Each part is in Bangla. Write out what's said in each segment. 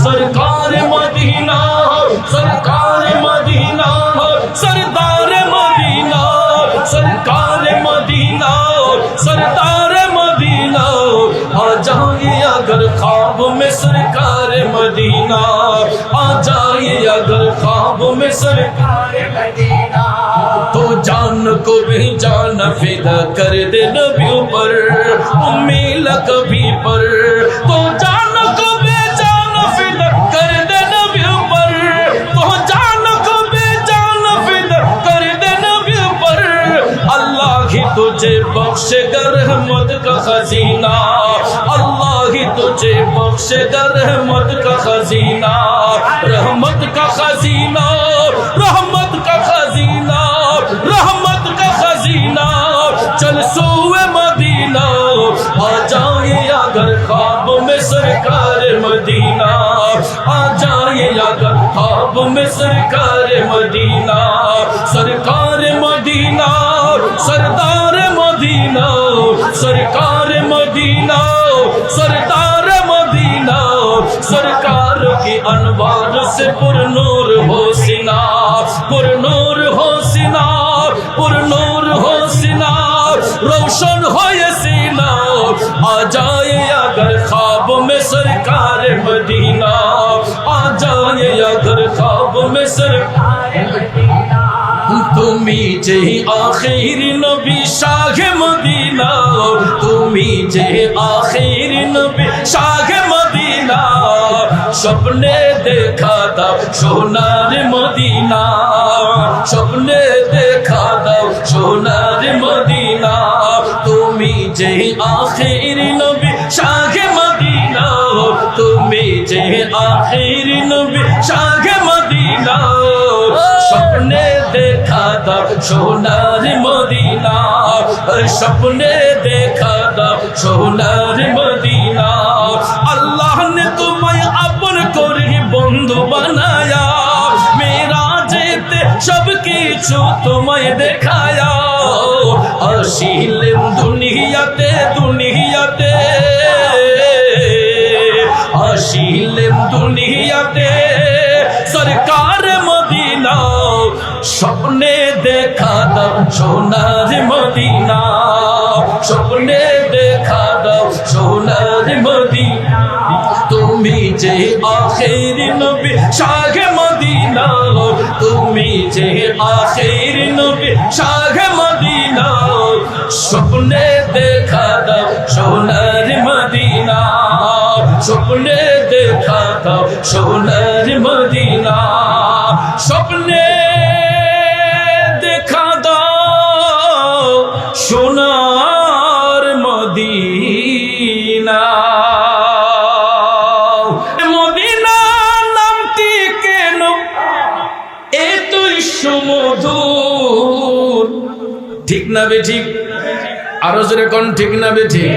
सरकार मदीना सरकार मदीना सरदार मदीना सरकार मदीना सरदार मदीना आ जाए अगर ख्वाब में सरकार मदीना आ जाए अगर ख्वाब में सरकार मदीना तो जान को भी जान फिदा कर दे नबियों पर उम्मीद कभी पर तो जान को भी जान फिदा कर दे नबियों पर तो जान को भी जान फिदा कर दे नबियों पर अल्लाह ही तुझे बख्शेगा रहमत का खजीना अल्लाह ही तुझे बख्शेगा रहमत का खजीना रहमत का खजीना रहमत का खजीना रहमत का खजीना चल सोए मदीना आ जाए अगर ख्वाब में सरकार मदीना आ जाए अगर ख्वाब में सरकार मदीना सरकार मदीना सरदार मदीना सरकार मदीना सरदार मदीना सरकार की अनवार से पुरनूर हो सीना पुरनूर हो सीना पुरनूर हो सीना रोशन हो ये सीना आ जाए अगर ख्वाब में सरकार मदीना आ जाए अगर ख्वाब में सरकार मदीना तुमी जे आखिर नबी शाह मदीना तुमी जे आखिर नबी शाह मदीना सपने देखा था सोनार मदीना सपने देखा था सोनार मदीना तुमी जे आखिर नबी शाह मदीना तुमी जे आखिर नबी शाह मदीना सपने देखा था सोनार मदीना सपने देखा था सोनार मदीना अल्लाह ने तुम्हें अपन করে বন্ধু বানায়া মেরা যেতে সব কিছু তোমায় দেখায়া আসিলেন দুনিয়াতে দুনিয়াতে আসিলেন দুনিয়াতে সরকার মদিনা স্বপ্নে দেখা দাও সোনার মদিনা স্বপ্নে দেখা দাও সোনার মদিনা তুমি যে আখির নবী শাহ মদিনা তুমি যে আখির নবী শাহ মদিনা স্বপ্নে দেখা দাও সোনার মদিনা স্বপ্নে দেখা দাও সোনার মদিনা স্বপ্নে দেখা দাও সোনার মদিনা মদিনা নামটি কেন এতই সুমধুর ঠিক না বে ঠিক আরো জোরে কোন ঠিক না বে ঠিক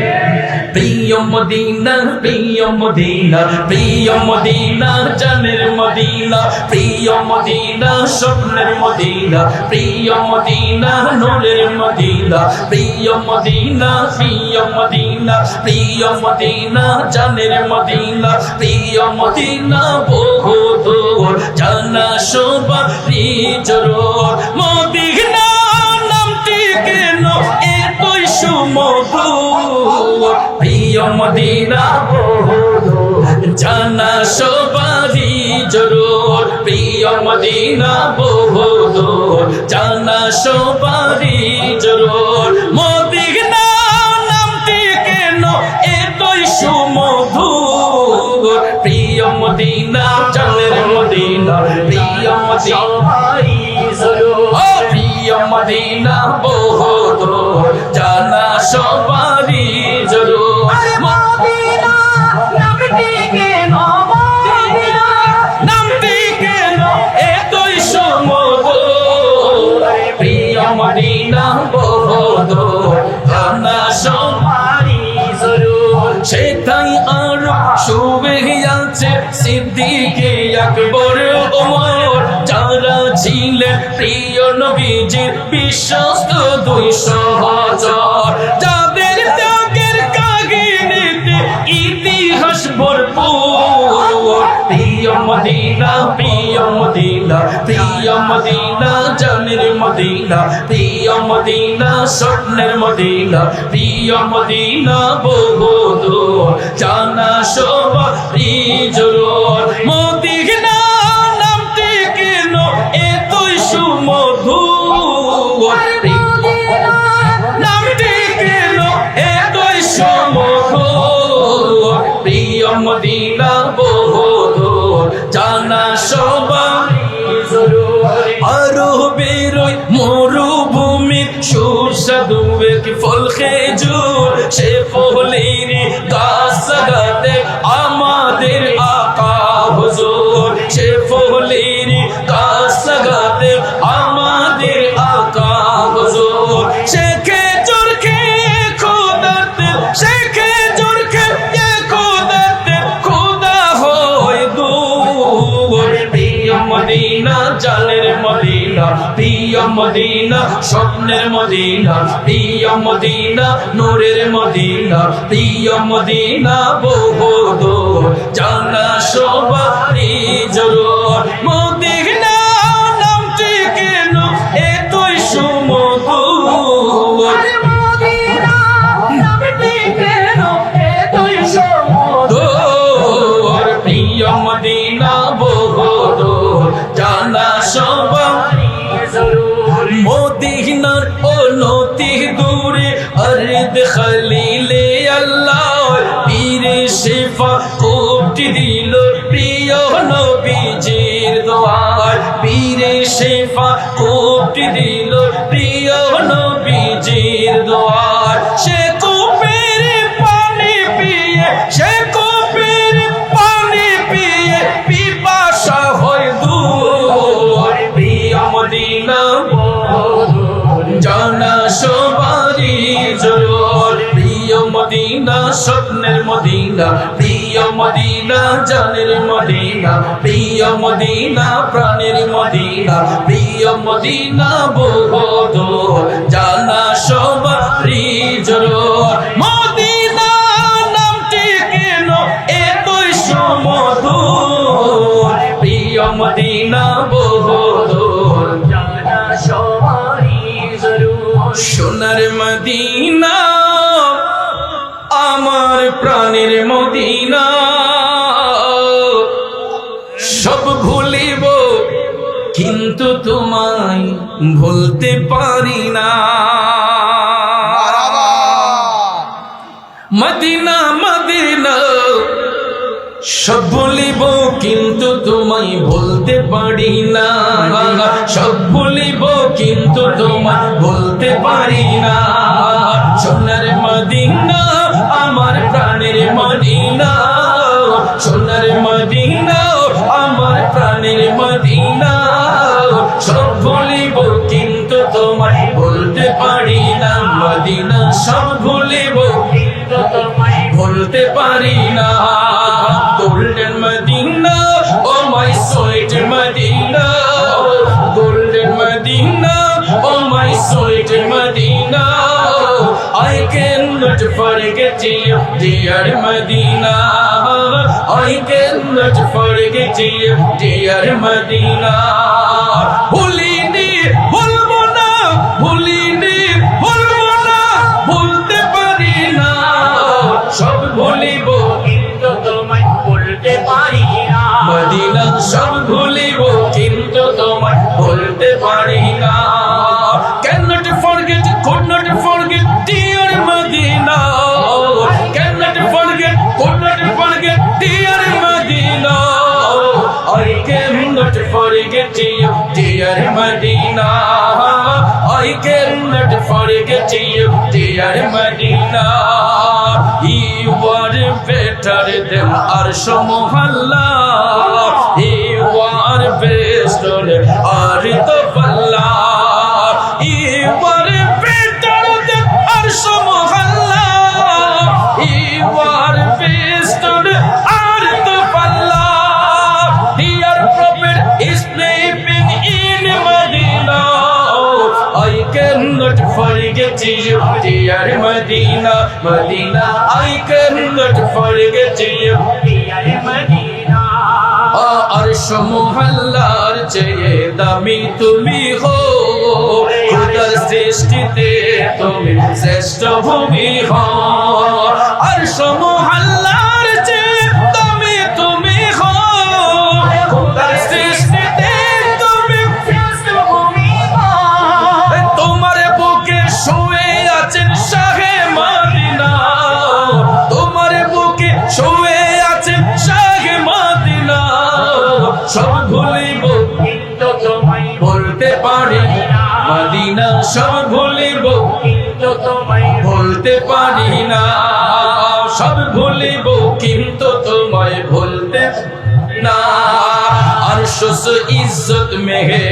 প্রিয় মদিনা প্রিয় মদিনা প্রিয় মদিনা জানের মদিনা প্রিয় মদিনা স্বপ্নের মদিনা প্রিয় মদিনা নূরের মদিনা প্রিয় মদিনা প্রিয় মদিনা প্রিয় মদিনা জানের মদিনা প্রিয় মদিনা বহু দূর জানা সবারই জরুর মদিনা নামটি কেন এতই সুমধুর প্রিয় মদিনা জানা সবারই জরুর প্রিয় মদিনা বহু দূর জানা সবারই জরুর মদিনা নামটি কেন এতই সুমধুর প্রিয় মদিনা জানের মদিনা প্রিয় মদিনাই জরুর প্রিয় মদিনা বহু দূর জানা সবারই জরুর মদিনা নামটি কেন মদিনা নামটি কেন এতই সুমধুর প্রিয় মদিনা বহু দূর জানা সবারই জরুর সেটাই আর শুবে আছে সিদ্দিকে আকবর ওমর যারা ছিলেন প্রিয় নবীজির বিশ্বস্ত 200 হাজার যাদের ত্যাগের কাহিনীতে ইতিহাস ভরপুর প্রিয় মদিনা প্রিয় মদিনা প্রিয় মদিনা জানের মদিনা প্রিয় মদিনা স্বপ্নের মদিনা প্রিয় মদিনা বহুদূর জানা সবারই জরুর মদিনা নামটি কেন এতই সুমধুর নামটি কেন এতই সুমধুর প্রিয় মদিনা বহুদূর জানা সবারই জরুর আরো বেরোয় মরুভূমি সুস্বাদু এক ফল খেজুর সে ফলের গাছ লাগাতে আমাদের আকা হুজুর সে ফলের গাছ লাগাতে আমাদের আকা হুজুর সে খেজুর খেয়ে খোদাতে সে খেজুর খেয়ে খোদাতে খোদা হয় দূর প্রিয় মদিনা জানের মদিনা প্রিয় মদিনা স্বপ্নের মদিনা প্রিয় মদিনা নূরের মদিনা প্রিয় মদিনা বহুদূর জানা সবারই জরুর মদিনা নামটি কেন এতই সুমধুর মদিনা নামটি কেন এতই সুমধুর প্রিয় মদিনা বহুদূর জানা সবারই জরুর মদিনার অনতি দূরে আরদ খলিলে আল্লাহ পীরে শিফা কোটি দিল প্রিয় নবীজির দোয়ার পীরে শিফা কোটি দিল প্রিয় নবীজির দোয়ার সে কূপের পানি পিয়ে সে কূপের পানি পিয়ে পিপাসা হয় দূর প্রিয় মদিনা জানা সবারই জরুর প্রিয় মদিনা স্বপ্নের মদিনা প্রিয় মদিনা জানের মদিনা প্রিয় মদিনা প্রাণের মদিনা প্রিয় মদিনা বহুদূর জানা সবারই জরুর মদিনা নামটি কেন এতই সুমধুর প্রিয় মদিনা বহুদূর জানা সবারই জরুর সোনার মদিনা আমার প্রাণের মদিনা সব ভুলিব কিন্তু তোমায় ভুলতে পারি না মদিনা মদিনা সব ভুলিব কিন্তু তোমায় ভুলতে পারি না সব ভুলিব কিন্তু তোমায় ভুলতে পারি না সোনার মদিনা আমার প্রাণের মদিনা সোনার মদিনা আমার প্রাণের মদিনা সব ভুলিব কিন্তু তোমায় ভুলতে পারি না মদিনা সব ভুলিব কিন্তু তোমায় ভুলতে পারি না golden Medina oh my sweet Medina golden Medina oh my sweet Medina I cannot forget you dear Medina I cannot forget you dear Medina ভুলিনি ভুলবো না ভুলিনি ভুলবো না ভুলতে পারি না সব ভুলিব কিন্তু তোমায় ভুলতে পারি না মদিনা সব ভুলিব কিন্তু তোমায় ভুলতে পারি না cannot forget could not forget dear Medina cannot forget could not forget dear Medina I cannot forget you dear Medina I cannot forget you dear Medina you are better than Arsh Mohalla you are best on earth of Allah you are better than Arsh Mohalla you are best on earth of Allah dear prophet is sleeping in Medina I cannot forget you dear Medina Medina I cannot forget you dear Medina মহল্লার চেয়ে দামি তুমি হো, খোদার সৃষ্টিতে তুমি শ্রেষ্ঠ ভূমি হো। আরশ মহল্লার চেয়ে দামি তুমি হো, খোদার সৃষ্টিতে তুমি শ্রেষ্ঠ ভূমি হো। তোমার বুকে শুয়ে আছেন শাহে মদিনা, তোমার বুকে শুয়ে আছেন শাহে মদিনা। সব ভুলিব কিন্তু তোমায় বলতে পারি না মদিনা, সব ভুলিব কিন্তু তোমায় বলতে পারি না, সব ভুলিব কিন্তু তোমায় বলতে না। अर्श से इज्जत में है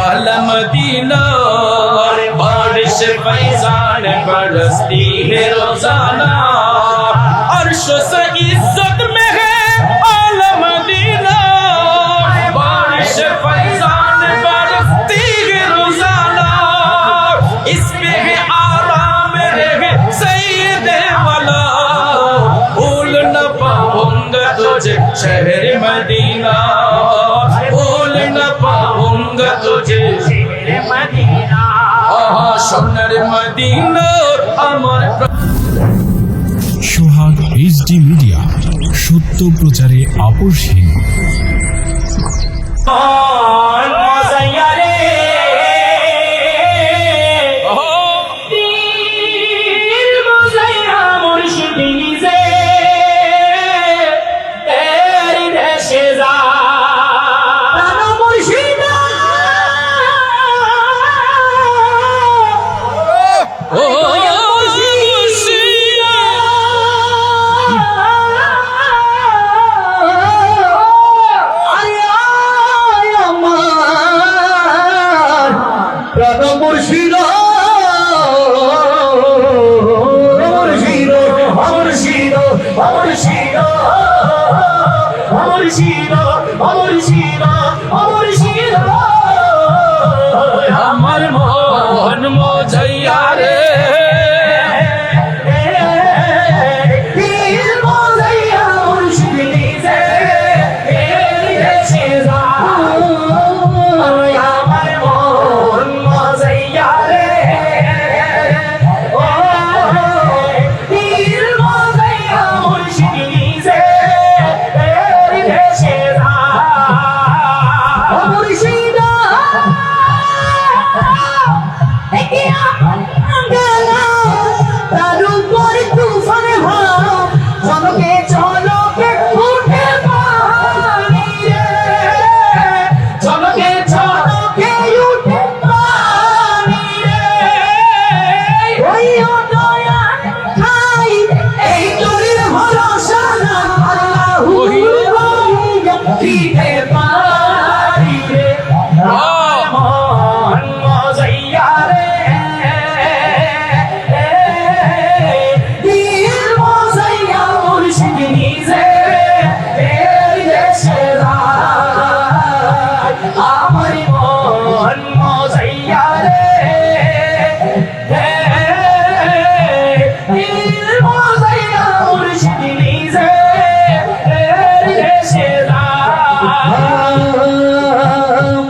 आला मदीना, बारिश फैजान बरसती है रोजाना। अर्श से इज्जत में है आला मदीना, बारिश फैजान बरसती है रोजाना। इसमें है आराम रहे सैयदे वाला, भूल न पाऊंगा तुझे शहर मदीना, भूल न पाऊंगा तुझे शहर मदीना। সোনার মদিনা আমার। সোহাগ এইচডি মিডিয়া, সত্য প্রচারে আপোষহীন। আমার মন মজাইয়া রে,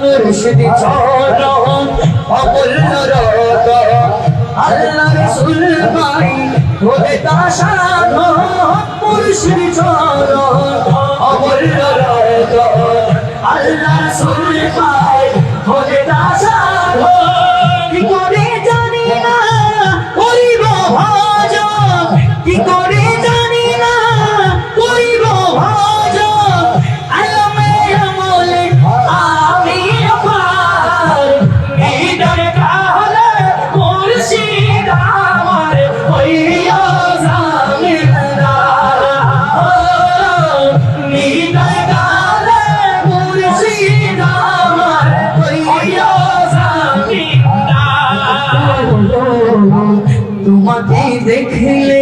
মুর্শিদি চরণ অমূল্য রতন, আল্লাহ রাসূল পাই হয়ে দাসান। মুর্শিদি চরণ অমূল্য রতন, আল্লাহ রাসূল পাই হয়ে দাসান। কি করে জানি না করিব ভজন, কি করে জানি না করিব ভজন। আলমে আমলে আমি পার, হৃদয় কালে মুর্শিদ আমার হইয়া জামিনদার। হৃদয় কালে মুর্শিদ আমার হইয়া জামিনদার। তোমাকে দেখলে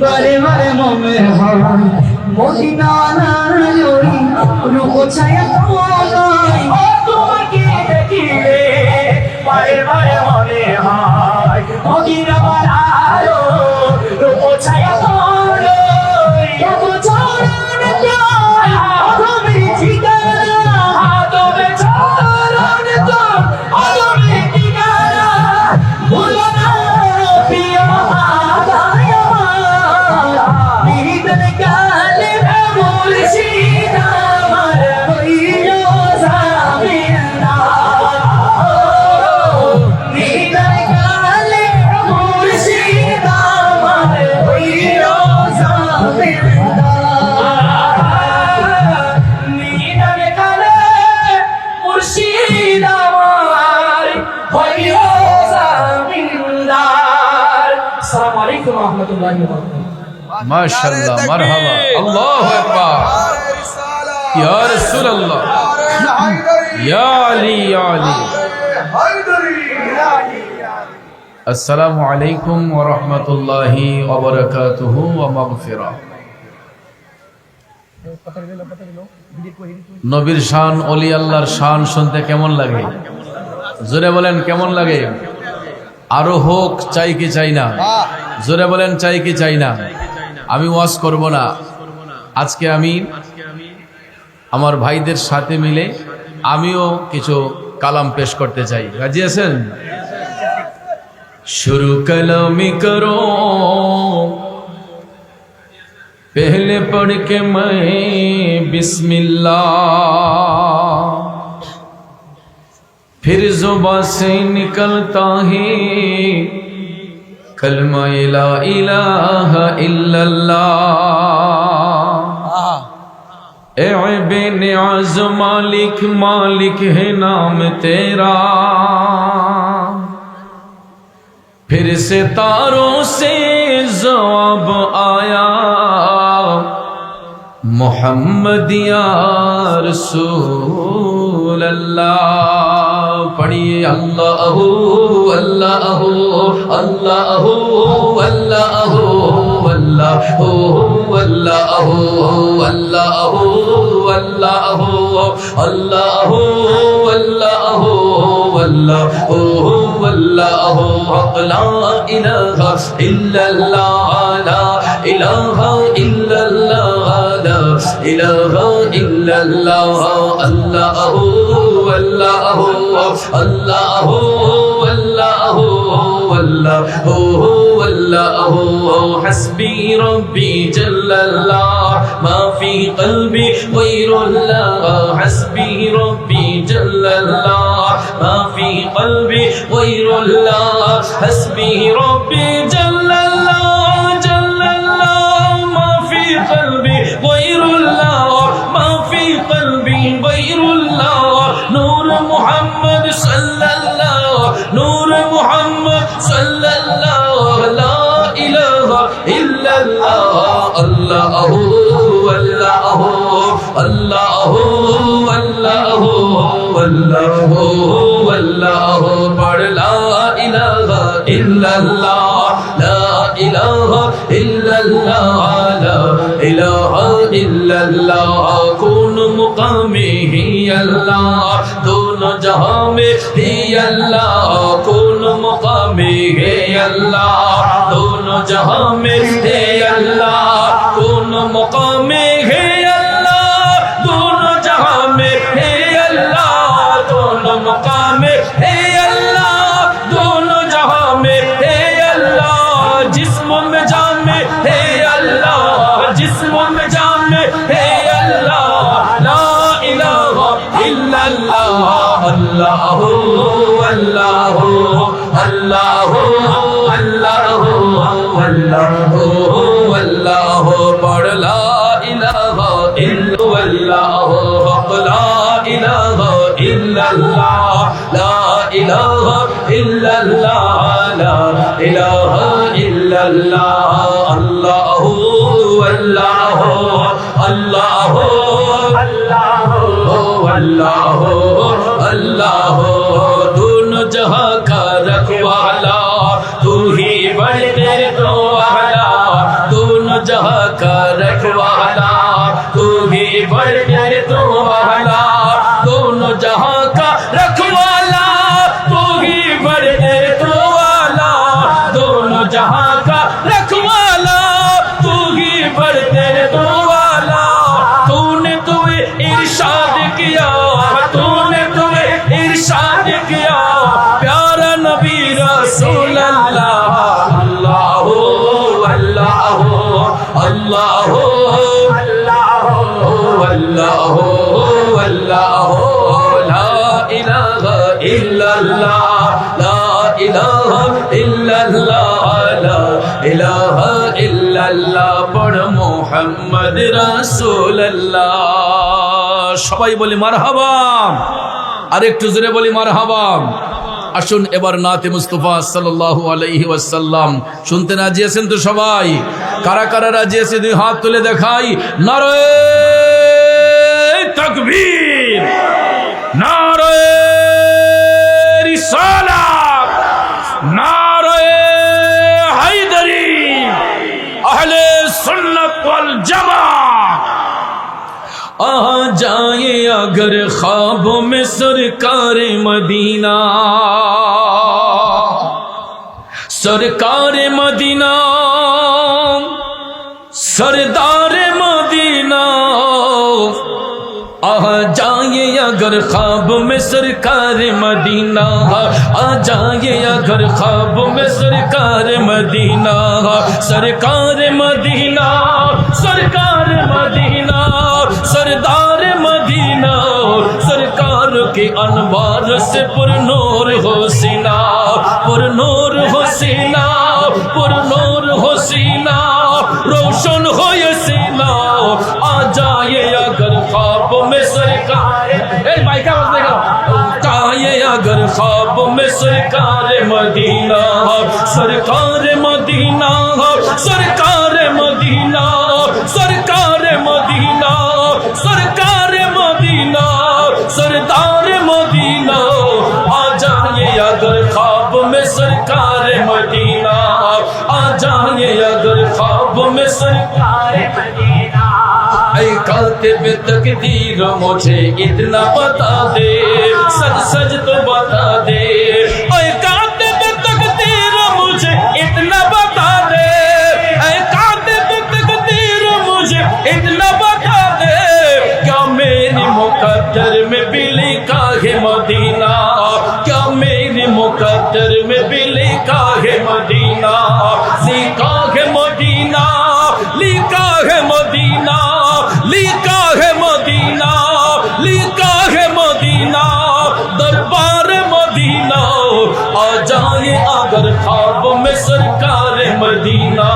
বারে বারে মনে হয় মদিনা ওই রূপ ছায়া তোমায়। তোমাকে দেখলে বারে বারে মনে হয় মদিনা রূপ ছায়া তোমায়। ঠিকানা মাশাআল্লাহ, মারহাবা, আল্লাহু আকবার, ইয়া রাসূলুল্লাহ, ইয়া আলী, ইয়া আলী। আসসালামু আলাইকুম ওয়া রাহমাতুল্লাহি ওয়া বারাকাতুহু ওয়া মাগফিরাহ। নবীর শান, ওলি আল্লাহর শান শুনতে কেমন লাগে? জোরে বলেন কেমন লাগে? আরো হোক চাই কি চাই না? জোরে বলেন চাই কি চাই না? আমি ওয়াজ করব না আজকে, আমি আমার ভাইদের সাথে মিলে আমিও কিছু কালাম পেশ করতে চাই। রাজি আছেন? শুরু কলামি করো पहले पढ़ के मैं बिस्मिल्लाह, फिर जुबान से निकलता है कलमा ला इलाहा इल्लल्लाह। ऐबे नियाज़ मालिक, मालिक है नाम तेरा, फिर से तारों से जवाब आया मोहम्मद या रसूल अल्लाह। पढ़िए अल्लाह अल्लाह अल्लाह अल्लाह अल्लाह अल्लाह अल्लाह अल्लाह अल्लाह अल्लाह अल्लाह ला इलाहा इल्लल्लाह, ला इलाहा इल्लल्लाह, ला इलाहा इल्लल्लाह। अल्लाह अल्लाह अल्लाह अल्लाह अल्लाह अल्लाह। हस्बी रब्बी जल्लल्लाह, मा फी क़ल्बी गैरुल्लाह। हस्बी रब्बी जल्लल्लाह, मा फी क़ल्बी गैरुल्लाह। हस्बी रब्बी जल्लल्लाह, जल्लल्लाह, मा फी क़ल्बी गैरुल्लाह, मा फी क़ल्बी गैरुल्लाह। नूर मुहम्मद सल्लल्लाह, नूर मुहम्मद सल्लल्लाह, ला इलाहा इल्लल्लाह। अल्लाह अल्लाह अल्लाह अल्लाह अल्लाह अल्लाह। पढ़ ला इलाहा इल्लल्लाह, ला इलाहा इल्लल्लाह, ला इलाहा इल्लल्लाह। कौन मुकामे ही अल्लाह, दोनों जहां में ही अल्लाह। कौन मुकामे है अल्लाह, दोनों जहां में है अल्लाह। कौन मुकामे है अल्लाह, दोनों जहां में है अल्लाह। दोनों मुकामे है अल्लाह, दोनों जहां में है अल्लाह। जिस्म में जान में है अल्लाह, जिस्म में जान में है अल्लाह। ला इलाहा इल्लल्लाह। अल्लाह अल्लाह अल्लाह अल्लाह अल्लाह अल्लाह। पढ़ ला इलाहा इल्लल्लाह, ला इलाहा इल्लल्लाह, ला इलाहा इल्लल्लाह, ला इलाहा इल्लल्लाह। अल्लाह अल्लाह अल्लाह अल्लाह अल्लाह अल्लाह। दोनों जहां का रखवाला तू ही बड़े तेरे तो वाला। दोनों जहां का रखवाला तू ही बड़े तेरे तो वाला। दोनों जहां का रखवाला तू ही बड़े तेरे तो वाला। दोनों जहां का रखवाला तू ही बड़े तेरे तो वाला। तूने तुझे इरशाद किया, तूने तुझे इरशाद किया, प्यारा नबी रसूल अल्लाह। अल्लाह अल्लाह अल्लाह अल्लाह अल्लाह अल्लाह। ला इलाहा इल्लल्लाह, ला इलाहा इल्लल्लाह, ला इलाहा इल्लल्लाह। पढ़ मोहम्मद রাসূলুল্লাহ। সবাই বলি মারহাবা, আর একটু জোরে বলি মারহাবা। আসুন এবার নাতে মুস্তাফা সাল্লাল্লাহু আলাইহি ওয়াসাল্লাম শুনতে রাজি আছেন তো সবাই? কারা কারা রাজি আছে দুই হাত তুলে দেখাই। নারে তাকবীর, নারে রিসালাত, নারে হায়দারি, আহলে সুন্নাত ওয়াল জামাত। आ जाए अगर ख्वाबों में सरकार मदीना, सरकार मदीना, सरदार मदीना। आ जाए अगर ख्वाब में सरकार मदीना, आ जाए अगर ख्वाब में सरकार मदीना, सरकार मदीना, सरकार मदीना, सरदार मदीना। सरकार के अनवार से पुरनूर हो सीना, पुरनूर हो सीना, पुरनूर हो सीना, रोशन हो ये सीना। आ जाए अगर ख्वाब में सरकार, भाई क्या बात देखा, जाए अगर ख्वाब में सरकार मदीना, सरकार मदीना, सरकार मदीना, सरकार मदीना, सरकार मदीना, सरदार मदीना। आ जाए अगर ख्वाब में सरकार मदीना, आ जाए अगर ख्वाब में सरकार मदीना। ऐ कातिब तकदीर मुझे इतना बता दे, सच सच तो बता दे। ऐ कातिब तकदीर मुझे इतना बता दे, ऐ कातिब तकदीर मुझे इतना बता दे। क्या मेरी मुकद्दर में भी लिखा है मदीना, क्या मेरी मुकद्दर में भी लिखा है मदीना। लिखा है मदीना, लिखा है मदीना, लिखा है मदीना, लिखा है मदीना, दरबार मदीना। आ जाए अगर ख्वाब में सरकार मदीना,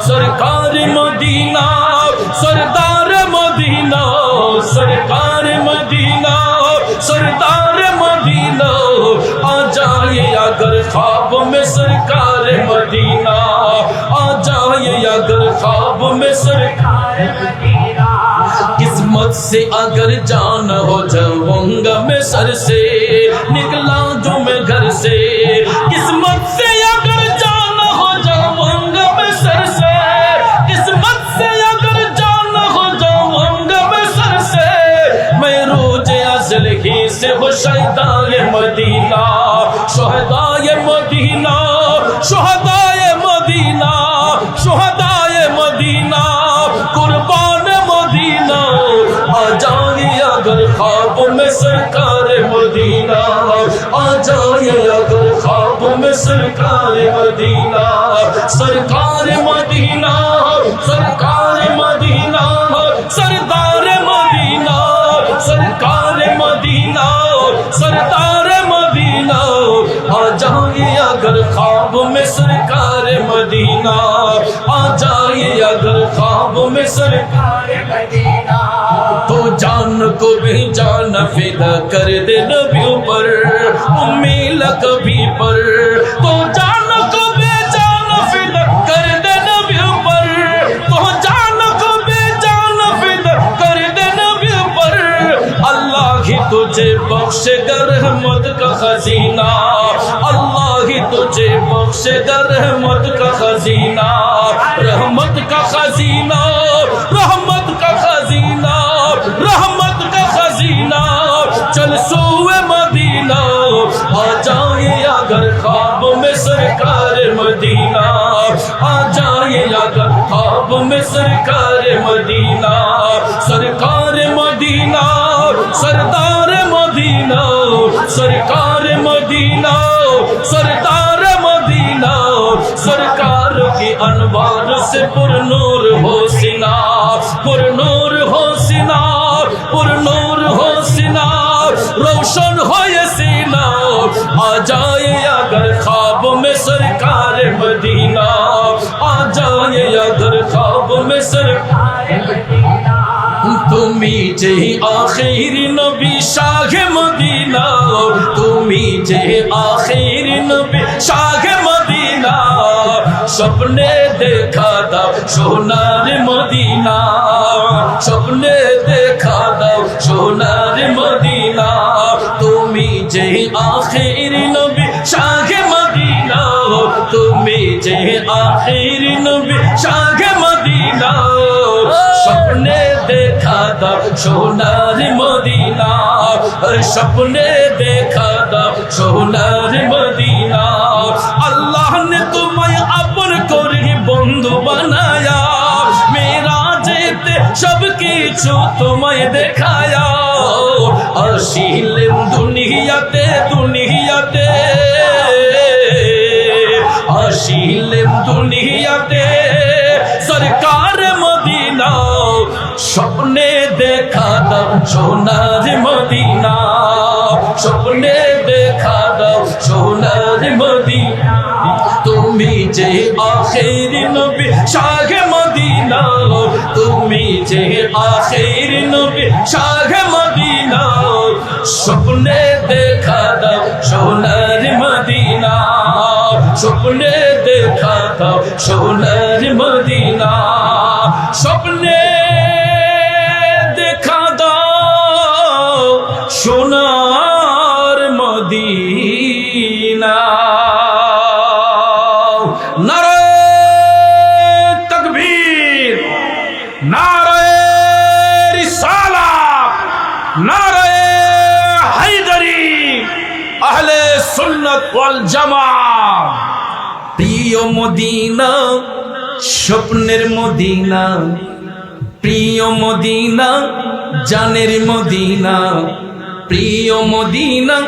सरकार मदीना, सरदार मदीना, सरकार मदीना, सरदार मदीना। आ जाए अगर ख्वाब में सरकार मदीना, आ जाए अगर ख्वाब में सरकार मदीना। किस्मत से अगर जान हो जाऊंगा मैं सर से, निकला जो मैं घर से। किस्मत से अगर जान हो जाऊंगा मैं सर से, किस्मत से अगर जान हो जाऊंगा मैं सर से। मैं रोज अज़ल ही से हो शहदाए मदीना, शहदाए मदीना, शहदाए मदीना, शहदाए मदीना, कुर्बान मदीना। आ जाए अगर ख्वाब में सरकार मदीना, आ जाए अगर ख्वाब में सरकार मदीना, सरकार मदीना, सरकार मदीना, सरदार मदीना, सरकार मदीना, सरदार मदीना। आ जाए अगर ख्वाब में सरकार मदीना, आ जाए अगर ख्वाब में सरकार मदीना। तो जान को भी जान फिदा कर दे नबियों पर, उम्मीद कभी पर। तो जान को भी जान फिदा कर दे नबियों पर, तो जान को भी जान फिदा कर दे नबियों पर। अल्लाह ही तुझे बख्शेगा रहमत का खजीना, अल्लाह ही तुझे बख्शेगा रहमत का खजीना, रहमत का खजीना, रहमत का खजीना, रहमत का खजीना। चल सोए मदीना, आ जाए अगर ख्वाब में सरकार मदीना, आ जाए अगर ख्वाब में सरकार मदीना, सरकार मदीना, सरदार मदीना, सरकार मदीना, सरदार मदीना। सरकार की अनवार से पुरनूर हो सीना, पुरनूर हो सीना, पुरनूर हो सीना, रोशन हो ये सीना। आ जाए अगर ख्वाब में सरकार मदीना, आ जाए अगर ख्वाब में सरकार मदीना। तुम তুমি যে আখির নবী শাহে মদিনা, তুমি যে আখির নবী শাহে মদিনা, স্বপ্নে দেখা দাও সোনার মদিনা, স্বপ্নে দেখা দাও সোনার মদিনা। তুমি যে আখির নবী শাহে মদিনা, তুমি যে আখির নবী শাহে মদিনা, স্বপ্নে দেখা দাও সোনার মদিনা, স্বপ্নে দেখা দাও সোনার মদিনা। আল্লাহ ने तुम्हें अपन করে বন্ধু বানায়া, মেরাজেতে সব কিছু তোমায় দেখায়া, আসিলেন দুনিয়াতে দুনিয়াতে, আসিলেন দুনিয়াতে সরকার মদিনা, স্বপ্নে দেখা দাও সোনার মদিনা, স্বপ্নে দেখা দাও সোনার মদিনা। তুমি যে আখির নবী শাহে মদিনা, তুমি যে আখির নবী শাহে মদিনা, স্বপ্নে দেখা দাও সোনার মদিনা, স্বপ্নে দেখা দাও সোনার মদিনা, স্বপ্নে দেখা দাও সোনার মদিনা। নারে তাকবীর, নারে রিসালাত, নারে হায়দারি, আহলে সুন্নাত ওয়াল জামাত। প্রিয় মদিনা, স্বপ্নের মদিনা, প্রিয় মদিনা, জানের মদিনা, প্রিয় মদিনা,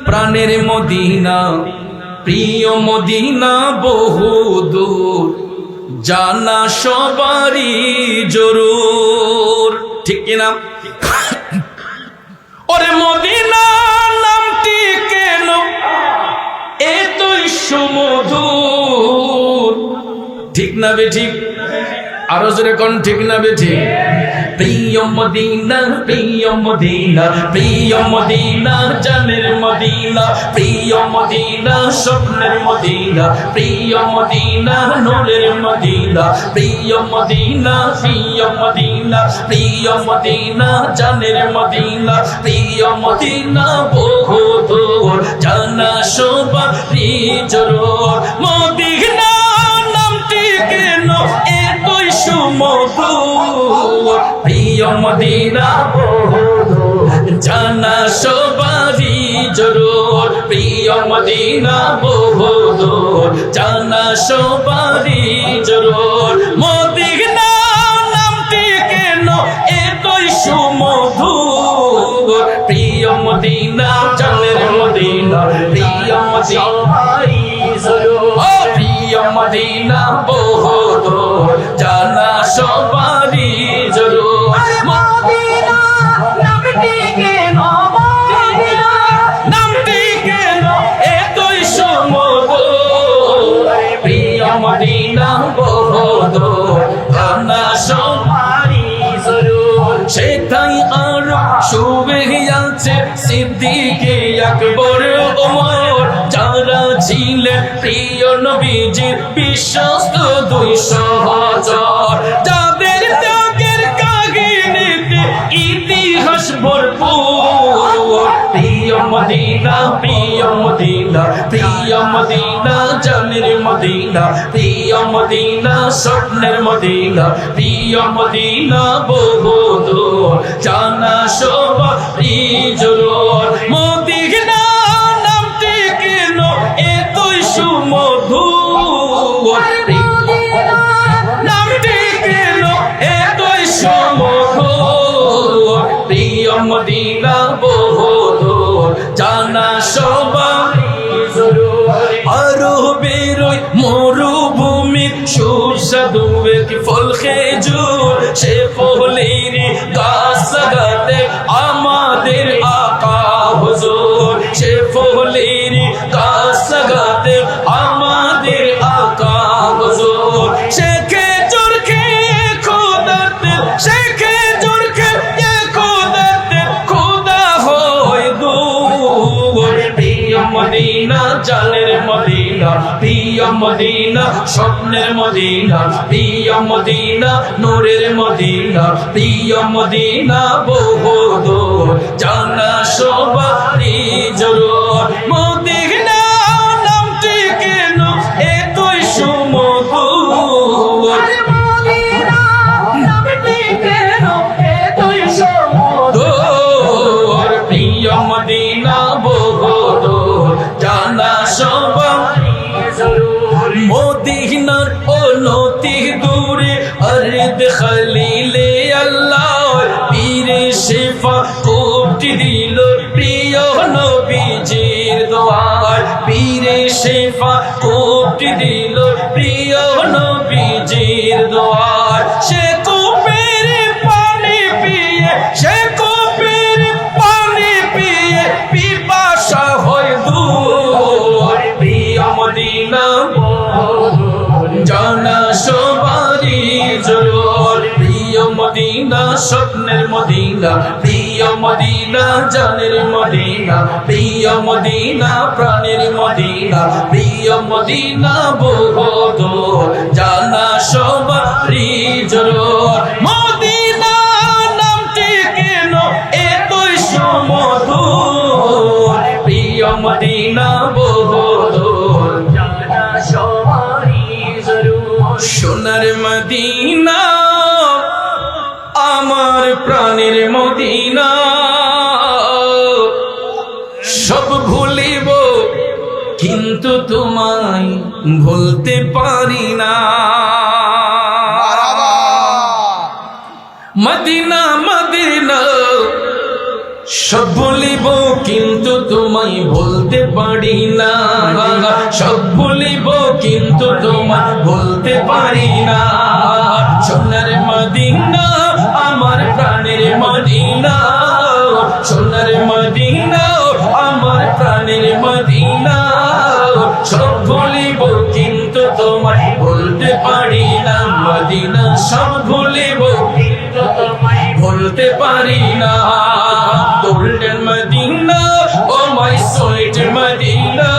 প্রাণের মদিনা, প্রিয় মদিনা বহুদূর, জানা সবারই জরুর, ঠিক কিনা? ওরে মদিনা নামটি কেন এতই সুমধুর, ঠিক না বেঠিক? আরো জোরে কোন ঠিক না বেঠিক? প্রিয় মদিনা, প্রিয় মদিনা, প্রিয় মদিনা, জানের মদিনা, প্রিয় মদিনা, স্বপ্নের মদিনা, প্রিয় মদিনা, নূরের মদিনা, প্রিয় মদিনা, প্রিয় মদিনা, প্রিয় মদিনা, জানের মদিনা, প্রিয় মদিনা বহুদূর, জানা সবারই জরুর। মদিনা নামটি কেন এতই সুমধুর, প্রিয় মদিনা বহুদূর, জানা সবারই জরুর, প্রিয় মদিনা বহুদূর, জানা সবারই জরুর। মদিনা নামটি কেন এতই সুমধুর, প্রিয় মদিনা, জানের মদিনা, প্রিয় মদিনাই জরুর, ও প্রিয় মদিনা বহুদূর, জানা সবারই জরুর। মদিনা নামটি কেন, মদিনা নামটি কেন এতই সুমধুর, প্রিয় মদিনা বহুদূর, জানা সবারই জরুর। সেটাই আর শুবে আছে সিদ্দিকে আকবর ওমর, যারা ছিলেন প্রিয় নবীজির বিশ্বস্ত 200 হাজার, যাদের ত্যাগের কাহিনীতে ইতিহাস ভরপুর। প্রিয় মদিনা, প্রিয় মদিনা, প্রিয় মদিনা, জানের মদিনা, প্রিয় মদিনা, স্বপ্নের মদিনা, প্রিয় মদিনা বহুদূর, জানা সবারই জরুর। মদিনা নামটি কেন এতই সুমধুর, মদিনা নামটি কেন এতই সুমধুর, প্রিয় মদিনা বহুদূর, জানা সবারই জরুর। আরো বেরোয় মরুভূমি সুস্বাদু এক ফল খেজুর, সে ফলের গাছ লাগাতে আমাদের আকা হুজুর, সে ফলের গাছ লাগাতে আমাদের আকা হুজুর। সে খেজুর খেয়ে খোদার দিল, সে খেজুর খেয়ে জানের মদিনা প্রিয় মদিনা স্বপ্নের মদিনা প্রিয় মদিনা নূরের মদিনা প্রিয় মদিনা বহুদূর জানা সবারই জরুর মদিনা নামটি কেন এতই সুমধুর মদিনা নামটি কেন এতই দূর প্রিয় মদিনা বহুদূর জানা সবারই জরুর মদিনার অনতি দূরে আরদ খলিলে আল্লাহ পীরে শেফা কোটি দিল প্রিয় নবীজির দোয়ার পীরে শেফা কোটি দিল প্রিয় নবীজির দোয়ার সে কূপের পানি পিয়ে সে কূপের পানি পিয়ে পিপাসা হয় দূর প্রিয় মদিনা জানা সবারই জরুর প্রিয় মদিনা স্বপ্নের মদিনা প্রিয় মদিনা জানের মদিনা প্রিয় মদিনা প্রাণের মদিনা প্রিয় মদিনা বহুদূর জানা সবারই জরুর মদিনা নামটি কেন এতই সুমধুর প্রিয় মদিনা বহুদূর জানা সবারই জরুর সোনার মদিনা আমার প্রাণের মদিনা সব ভুলিব কিন্তু তোমায় ভুলতে পারি না মদিনা মদিনা সব ভুলিব কিন্তু তোমায় ভুলতে পারি না সব ভুলিব কিন্তু তোমায় ভুলতে পারি না সোনার মদিনা আমার প্রাণের মদিনা সোনার মদিনা আমার প্রাণের মদিনা সব ভুলিব কিন্তু তোমায় ভুলতে পারি না মদিনা সব ভুলিব কিন্তু তোমায় ভুলতে পারি না golden Medina oh my sweet Medina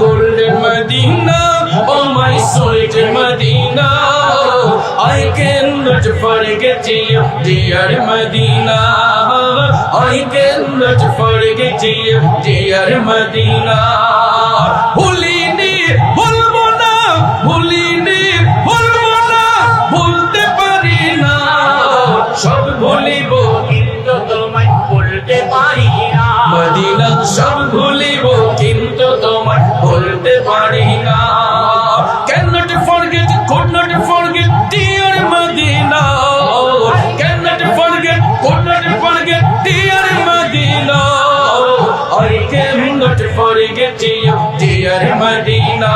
golden Medina oh my sweet Medina I cannot forget you dear Medina I cannot forget you dear Medina ভুলিনি ভুলবো না ভুলিনি ভুলবো না ভুলতে পারি না সব ভুলিব কিন্তু তোমায় ভুলতে পারি না মদিনা সব ভুলিব কিন্তু তোমায় ভুলতে পারি না cannot forget could not forget dear Medina cannot forget could not forget dear Medina I cannot forget you dear Medina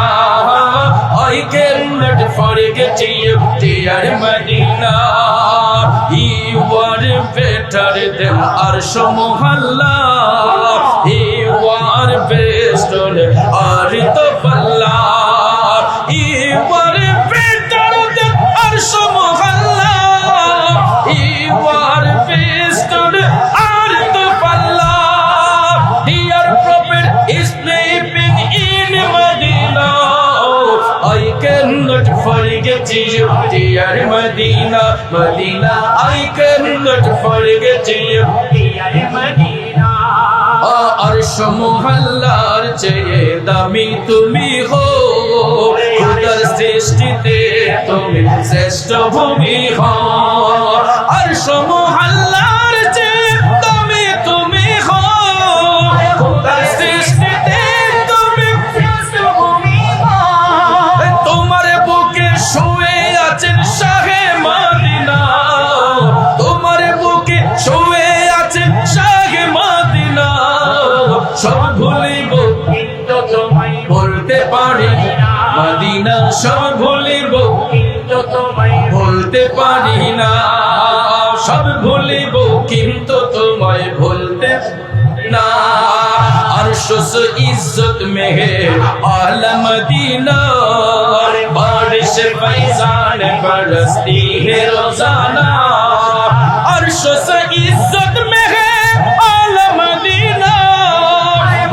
I cannot forget you dear Medina you are better than Arsh Mohalla you are best on earth of Allah you are better than Arsh Mohalla you are best on earth of Allah dear prophet is sleeping in Medina I cannot forget you dear Medina Medina I cannot forget you dear Medina अर्श मोहल्लार চেয়ে দামি তুমি হো খুদার সৃষ্টিতে তুমি শ্রেষ্ঠ ভূমি হো अर्श मोहल्लार চেয়ে দামি তুমি হো খুদার সৃষ্টিতে তুমি শ্রেষ্ঠ ভূমি হো তোমার বুকে শুয়ে আছেন শাহে মদিনা তোমার বুকে শুয়ে আছেন শাহে মদিনা সব ভুলিব কিন্তু তোমায় বলতে পারি না মদিনা সব ভুলিব কিন্তু তোমায় বলতে পারি না সব ভুলিব কিন্তু তোমায় বলতে না अर्श से इज्जत में है आला मदीना बारिश फैजान बरसती है रोजाना अर्श से इज्जत में है आला मदीना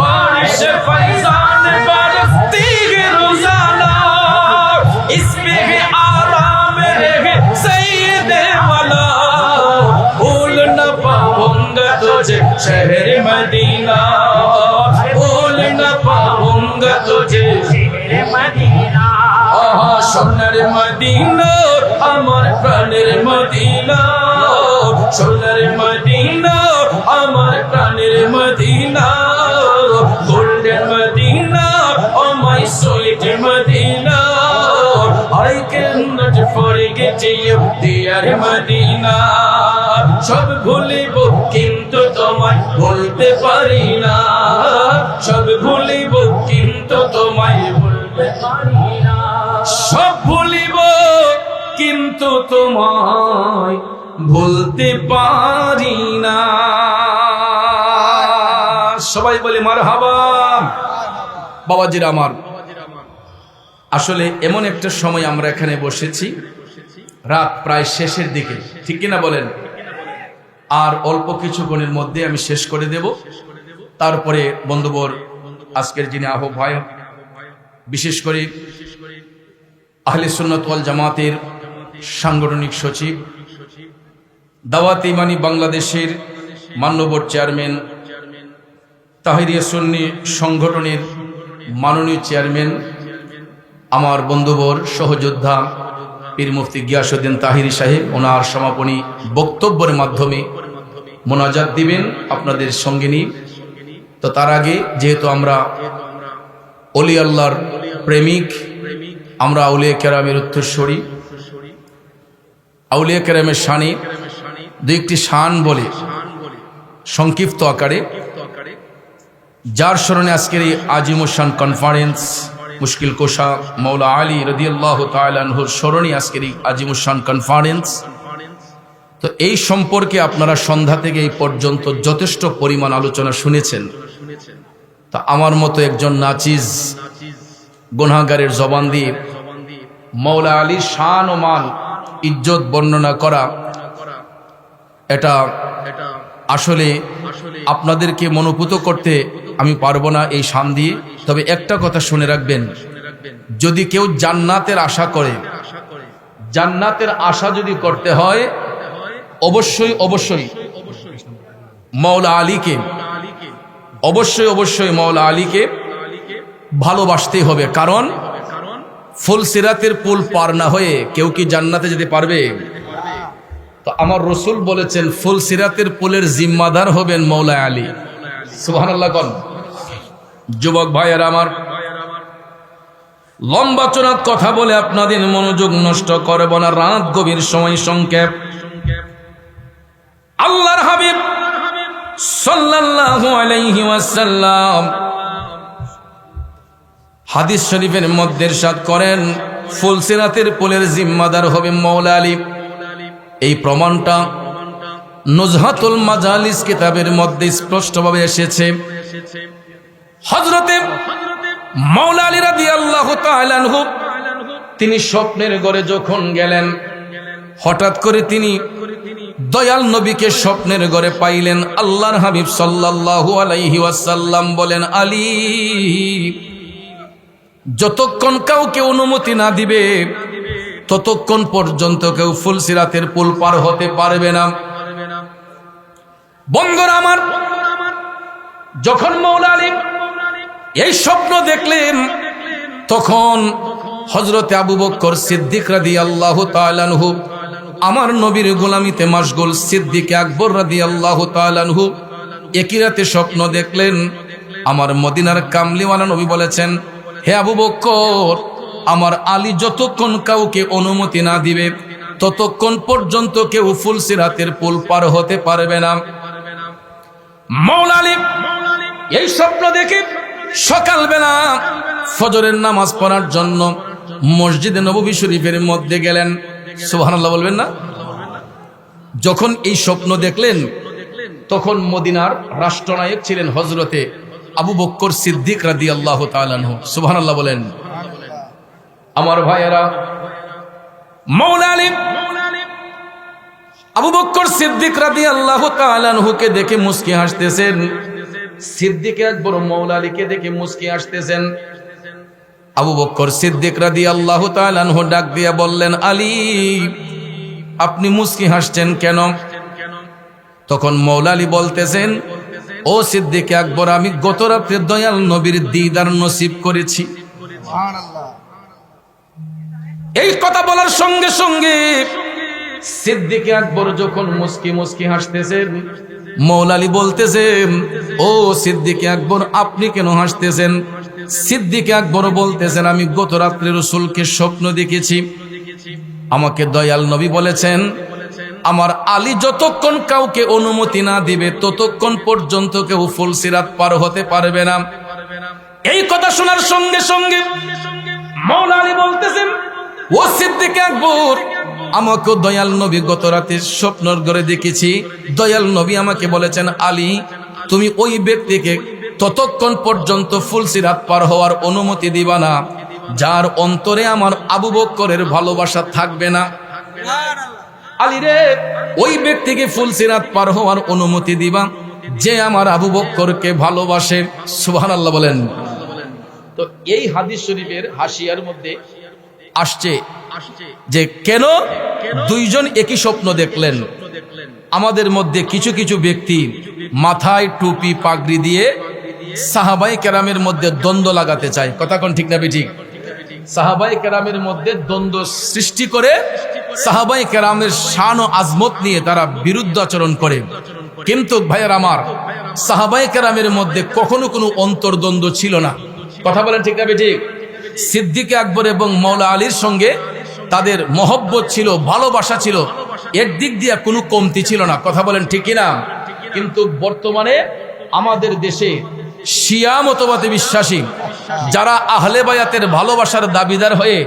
बारिश फैजान शहर मदीना भूल न पाऊंगा तुझे শহরে মদিনা आहा सोनार मदीना আমার প্রাণের মদিনা সোনার মদিনা আমার প্রাণের Medina golden Medina O my sweet Medina I cannot forget you dear Medina সব ভুলিব কিন্তু তোমায় ভুলতে পারি না সব ভুলিব কিন্তু তোমায় ভুলতে পারি না সব ভুলিব কিন্তু তোমায় ভুলতে পারি না সবাই বলে মারহাবা বাবাজিরা আমার আসলে এমন একটা সময় আমরা এখানে বসেছি রাত প্রায় শেষের দিকে ঠিক কিনা বলেন আর অল্প কিছুক্ষণের মধ্যে আমি শেষ করে দেব তারপরে বন্ধুবর আজকের যিনি আহ্বায়ক বিশেষ করে আহলে সুন্নাত ওয়াল জামাতের সাংগঠনিক সচিব দাওয়াত ইমানি বাংলাদেশের মান্যবর চেয়ারম্যান তাহিরিয়া সুন্নি সংগঠনের মাননীয় চেয়ারম্যান আমার বন্ধুবর সহযোদ্ধা পীর মুফতি গিয়াসউদ্দিন তাহিরি সাহেব ওনার সমাপনী বক্তব্যের মাধ্যমে মোনাজাত দিবেন আপনাদের সঙ্গে নিয়ে তো তার আগে যেহেতু আমরা ওলি আল্লাহর প্রেমিক আমরা আউলিয়া কেরামের উত্তরসূরি আউলিয়া কেরামের শানে দুই একটি শান বলে সংক্ষিপ্ত আকারে যার স্মরণে আজকের এই আজিমুশান কনফারেন্স মুশকিল কোশা মৌলা আলী রাদিয়াল্লাহু তাআলা আনহুর স্মরণে আজকের এই আজিমুশান কনফারেন্স তো এই সম্পর্কে আপনারা সন্ধ্যা থেকে এই পর্যন্ত যথেষ্ট পরিমাণ আলোচনা শুনেছেন তা আমার মতো একজন নাচিজ গুনাহগারের জবান দিয়ে মৌলা আলীর শান ও মান ইজ্জত বর্ণনা করা এটা আসলে আপনাদেরকে মনোপুত করতে আমি পারবো না এই শান দিয়ে তবে একটা কথা শুনে রাখবেন যদি কেউ জান্নাতের আশা করে জান্নাতের আশা যদি করতে হয় অবশ্যই অবশ্যই মৌলা আলীকে অবশ্যই মৌলা আলীকে ভালোবাসতেই হবে কারণ ফুলসিরাতের পুল পার না হয়ে কেউ কি জান্নাতে যেতে পারবে তো আমার রসুল বলেছেন ফুলসিরাতের পুলের জিম্মাদার হবেন মৌলা আলী সুবহানাল্লাহ কোন যুবক ভাইয়েরা আমার লম্বা চড়াত কথা বলে আপনাদের মনোযোগ নষ্ট করব না রাত গভীর সময় সংক্ষেপ আল্লাহর হাবিব সাল্লাল্লাহু আলাইহি ওয়াসাল্লাম হাদিস শরীফের মধ্যে ইরশাদ করেন ফুলসিরাতের পুলের জিম্মাদার হবে মৌলা আলী এই প্রমাণটা নুজহাতুল মাজালিস কিতাবের মধ্যে স্পষ্টভাবে এসেছে হযরতে মাওলা আলী রাদিয়াল্লাহু তাআলা আনহু তিনি স্বপ্নের ঘরে যখন গেলেন হঠাৎ করে তিনি দয়াল নবীকে স্বপ্নের ঘরে পাইলেন আল্লাহর হাবিব সাল্লাল্লাহু আলাইহি ওয়াসাল্লাম বলেন আলী যতক্ষণ কাউকে অনুমতি না দিবে ততক্ষণ পর্যন্ত কেউ ফুলসিরাতের পুল পার হতে পারবে না বন্ধুরা আমার যখন মৌলা আলী এই স্বপ্ন দেখলেন তখন হযরতে আবু বকর সিদ্দিক রাদিয়াল্লাহু তাআলা আনহু আমার নবীর গোলামিতে মশগুল সিদ্দিক আকবর রাদিয়াল্লাহু তাআলা আনহু একই রাতে স্বপ্ন দেখলেন আমার মদিনার কামলিওয়ালা নবী বলেছেন হে আবু বকর আমার আলী যতক্ষণ কাউকে অনুমতি না দিবে ততক্ষণ পর্যন্ত কেউ ফুলসিরাতের পুল পার হতে পারবে না মৌলা আলী এই স্বপ্ন দেখে সকালবেলা ফজরের নামাজ পড়ার জন্য মসজিদে নববী শরীফের মধ্যে গেলেন সুবহানাল্লাহ বলবেন না যখন এই স্বপ্ন দেখলেন তখন মদিনার রাষ্ট্রনায়ক ছিলেন হযরতে আবু বকর সিদ্দিক রাদিয়াল্লাহু তাআলা আনহু সুবহানাল্লাহ বলেন আমার ভাইয়েরা মৌলা আলী আবু বকর সিদ্দিক রাদিয়াল্লাহু তাআলা আনহুকে দেখে মুস্কি হাসতেছেন সিদ্দিক আকবর মৌলা আলীকে দেখে মুস্কি হাসতেছেন আবু বকর সিদ্দিক রাদিয়াল্লাহু তাআলা আনহু ডাক দিয়ে বললেন আলী আপনি মুস্কি হাসছেন কেন তখন মৌলা আলী বলতেছেন ও সিদ্দিক আকবর, আমি গত রাত্রে দয়াল নবীর দিদার নসিব করেছি। এই কথা বলার সঙ্গে সঙ্গে সিদ্দিক আকবর যখন মুস্কি মুস্কি হাসতেছেন, মৌলা আলী বলতেছেন, ও সিদ্দিক আকবর আপনি কেন হাসতেছেন? সিদ্দিক আকবর বলতেছেন, আমি গত রাত্রে রাসূলকে স্বপ্ন দেখেছি। আমাকে দয়াল নবী বলেছেন, আমার আলী যতক্ষণ কাউকে অনুমতি না দিবে ততক্ষণ পর্যন্ত কেউ ফুলসিরাত পার হতে পারবে না। এই কথা শোনার সঙ্গে সঙ্গে মৌলা আলী বলতেছেন, ও সিদ্দিক আকবর, আমাকে দয়াল নবী গত রাতে স্বপ্নর ঘরে দেখেছি। দয়াল নবী আমাকে বলেছেন, আলী তুমি ওই ব্যক্তিকে ততক্ষণ পর্যন্ত ফুলসিরাত পার হওয়ার অনুমতি দিবা না যার অন্তরে আমার আবু বকরের ভালোবাসা থাকবে না। আলী রে, ওই ব্যক্তিকে ফুলসিরাত পার হওয়ার অনুমতি দিবা যে আমার আবু বকরকে ভালোবাসে। সুবহানাল্লাহ বলেন। তো এই হাদিস শরীফের হাসিয়ার মধ্যে আসছে যে কেন দুইজন একই স্বপ্ন দেখলেন। আমাদের মধ্যে কিছু কিছু ব্যক্তি মাথায় টুপি পাগড়ি দিয়ে সাহাবাই কেরামের মধ্যে দ্বন্দ্ব লাগাতে চায়। কথা কোন ঠিক না বেঠিক? সাহাবাই কেরামের মধ্যে দ্বন্দ্ব সৃষ্টি করে সাহাবাই কেরামের শান ও আজমত নিয়ে তারা বিরুদ্ধাচরণ করে। কিন্তু ভাইয়ের আমার, সাহাবাই কেরামের মধ্যে কখনো কোনো অন্তর্দ্বন্দ্ব ছিল না। কথা বলেন ঠিক না বেঠিক? সিদ্দিক আকবর এবং মৌলা আলীর সঙ্গে তাদের মহব্বত ছিল, ভালোবাসা ছিল, এর দিক দিয়ে কোনো কমতি ছিল না। কথা বলেন ঠিক কিনা? কিন্তু বর্তমানে আমাদের দেশে শিয়া মতবাদে বিশ্বাসী যারা আহলে বায়াতের ভালোবাসার দাবিদার হয়ে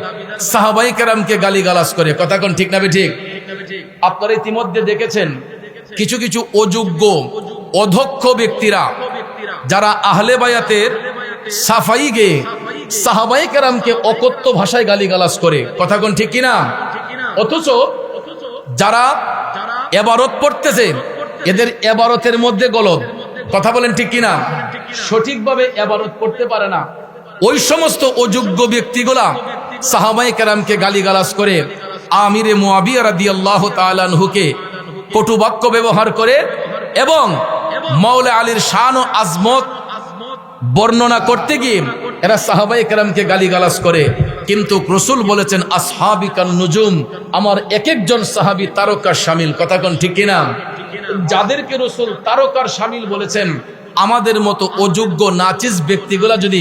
সাহাবাই কেরামকে গালিগালাজ করে। কথা কোন ঠিক না বেঠিক? আপনারা ইতিমধ্যে দেখেছেন কিছু কিছু অযোগ্য অধক্ষ ব্যক্তিরা যারা আহলে বায়াতের সাফাই গেয়ে সাহাবাই কেরামকে অকথ্য ভাষায় গালিগালাজ করে। কথা কোন ঠিক কিনা? অথচ যারা এবারত পড়তেছে এদের এবারতের মধ্যে গলদ। কথা বলেন ঠিক কিনা? সঠিকভাবে এবারত পড়তে পারে না। ওই সমস্ত অযোগ্য ব্যক্তিগুলা সাহাবাই কেরামকে গালিগালাজ করে, আমিরে মুআবিয়া রাদিয়াল্লাহু তাআলা আনহুকে কটুবাক্য ব্যবহার করে এবং মাওলা আলীর শান ও আজমত বর্ণনা করতে গিয়ে এরা সাহাবায়ে কেরামকে গালিগালাজ করে। কিন্তু রাসূল বলেছেন, আসহাবি কান নুজুম, আমার এক একজন সাহাবী তারকার শামিল। কথা কোন ঠিক কিনা? যাদেরকে রাসূল তারকার শামিল বলেছেন, আমাদের মতো অযোগ্য নাচিজ ব্যক্তিগুলা যদি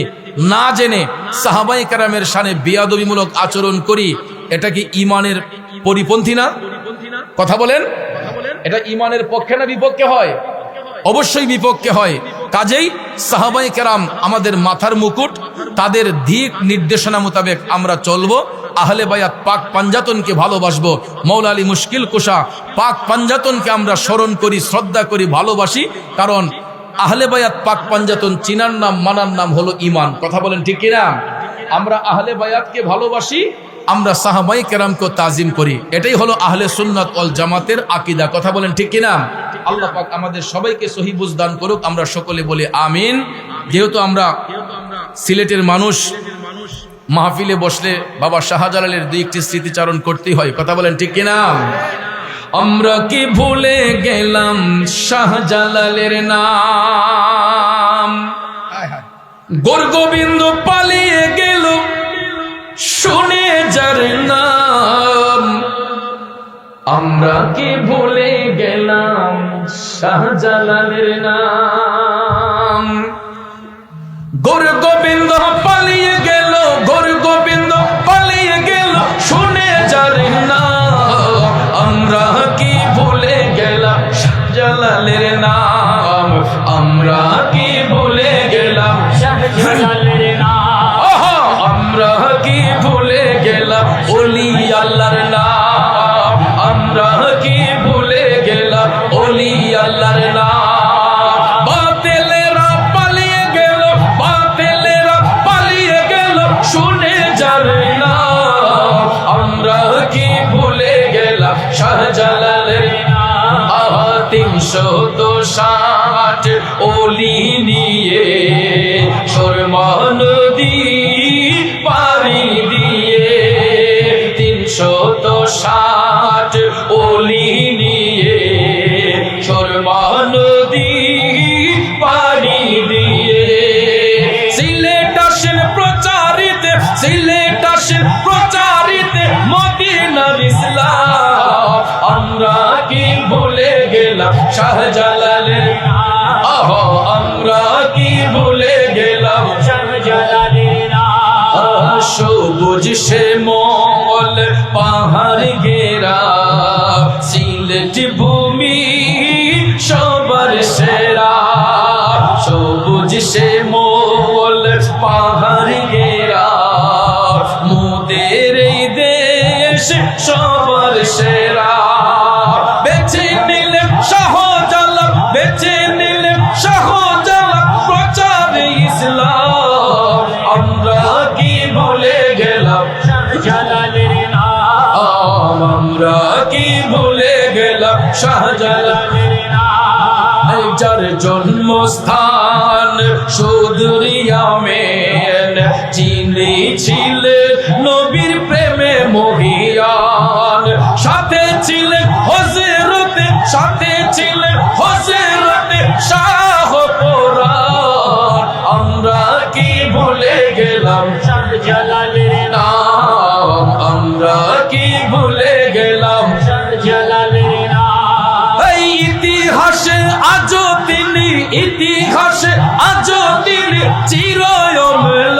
না জেনে সাহাবায়ে কেরামের শানে বেয়াদবিমূলক আচরণ করি, এটা কি ঈমানের পরিপন্থী না? কথা বলেন, এটা ঈমানের পক্ষে না বিপক্ষে হয়? অবশ্যই বিপক্ষে হয়। কাজেই সাহাবায়ে কেরাম আমাদের মাথার মুকুট, তাদের দিক নির্দেশনা মোতাবেক আমরা চলবো। আহলে বায়াত পাক পাঞ্জাতনকে ভালোবাসবো। মৌলা আলী মুশকিল কুশা পাক পাঞ্জাতনকে আমরা স্মরণ করি, শ্রদ্ধা করি, ভালোবাসি। কারণ আহলে বায়াত পাক পাঞ্জাতন চিনার নাম, মানার নাম হলো ঈমান। কথা বলেন ঠিক কিনা? আমরা আহলে বায়াতকে ভালোবাসি, আমরা সাহাবায়ে কেরামকে তাজিম করি। এটাই হলো আহলে সুন্নাত ওয়াল জামাতের আকীদা। কথা বলেন ঠিক কিনা? আল্লাহ পাক আমাদের সবাইকে সহি বুঝ দান করুক। আমরা সকলে বলি আমিন। যেহেতু আমরা সিলেটের মানুষ, মাহফিলে বসলে বাবা শাহজালালের দুই একটি স্মৃতিচারণ করতেই হয়। কথা বলেন ঠিক কিনা? আমরা কি ভুলে গেলাম শাহজালালের নাম? গোর গোবিন্দ পালিয়ে গেল শুনে যার নাম। আমরা কি ভুলে গেলাম শাহজালালের নাম? গোর গোবিন্দ পালিয়ে গেল, গোর গোবিন্দ পালিয়ে গেল শুনে যার নাম। আমরা কি ভুলে গেলাম শাহজালালের নাম? আমরা কি ভুলে গেলাম শাহজালালের নাম? আমরা কি ভুলে গেলাম ওলি আল্লাহর নাম? আমরা কি ভুলে গেলাম ওলি আল্লাহর নাম? বাতিলেরা পালিয়ে গেল, বাতিলেরা পালিয়ে গেল শুনে যার নাম। আমরা কি ভুলে গেলাম শাহজালালের নাম? 360 ওলি নিয়ে সুরমা নদী পারি দিয়ে, 360 ওলি নিয়ে সুরমা নদী শাহজালালের আহ আমরা কি ভুলে গেলাম শাহজালালের নাম সবুজ শ্যামল পাহাড় ঘেরা সিলেট ভূমি সবার সেরা সবুজ শ্যামল পাহাড় ঘেরা মোদের এই দেশ সবার সেরা বেছে নিলে শাহজালাল বেছে নিলে শাহজালাল প্রচার ইসলাম আমরা কি ভুলে গেলাম শাহজালালের নাম আমরা কি ভুলে গেলাম শাহজালালের নাম যার জন্মস্থান সুদূর ইয়ামেন যিনি ছিলেন নবীর প্রেমে মহিয়ান সাথে ছিলেন হযরতে সাথে ছিলেন হযরতে শাহ পুরান আমরা কি ভুলে গেলাম শাহজালালের নাম আমরা কি ভুলে গেলাম শাহজালালের নাম এই ইতিহাসে আজও তিনি ইতিহাসে আজও তিনি চিরঅমর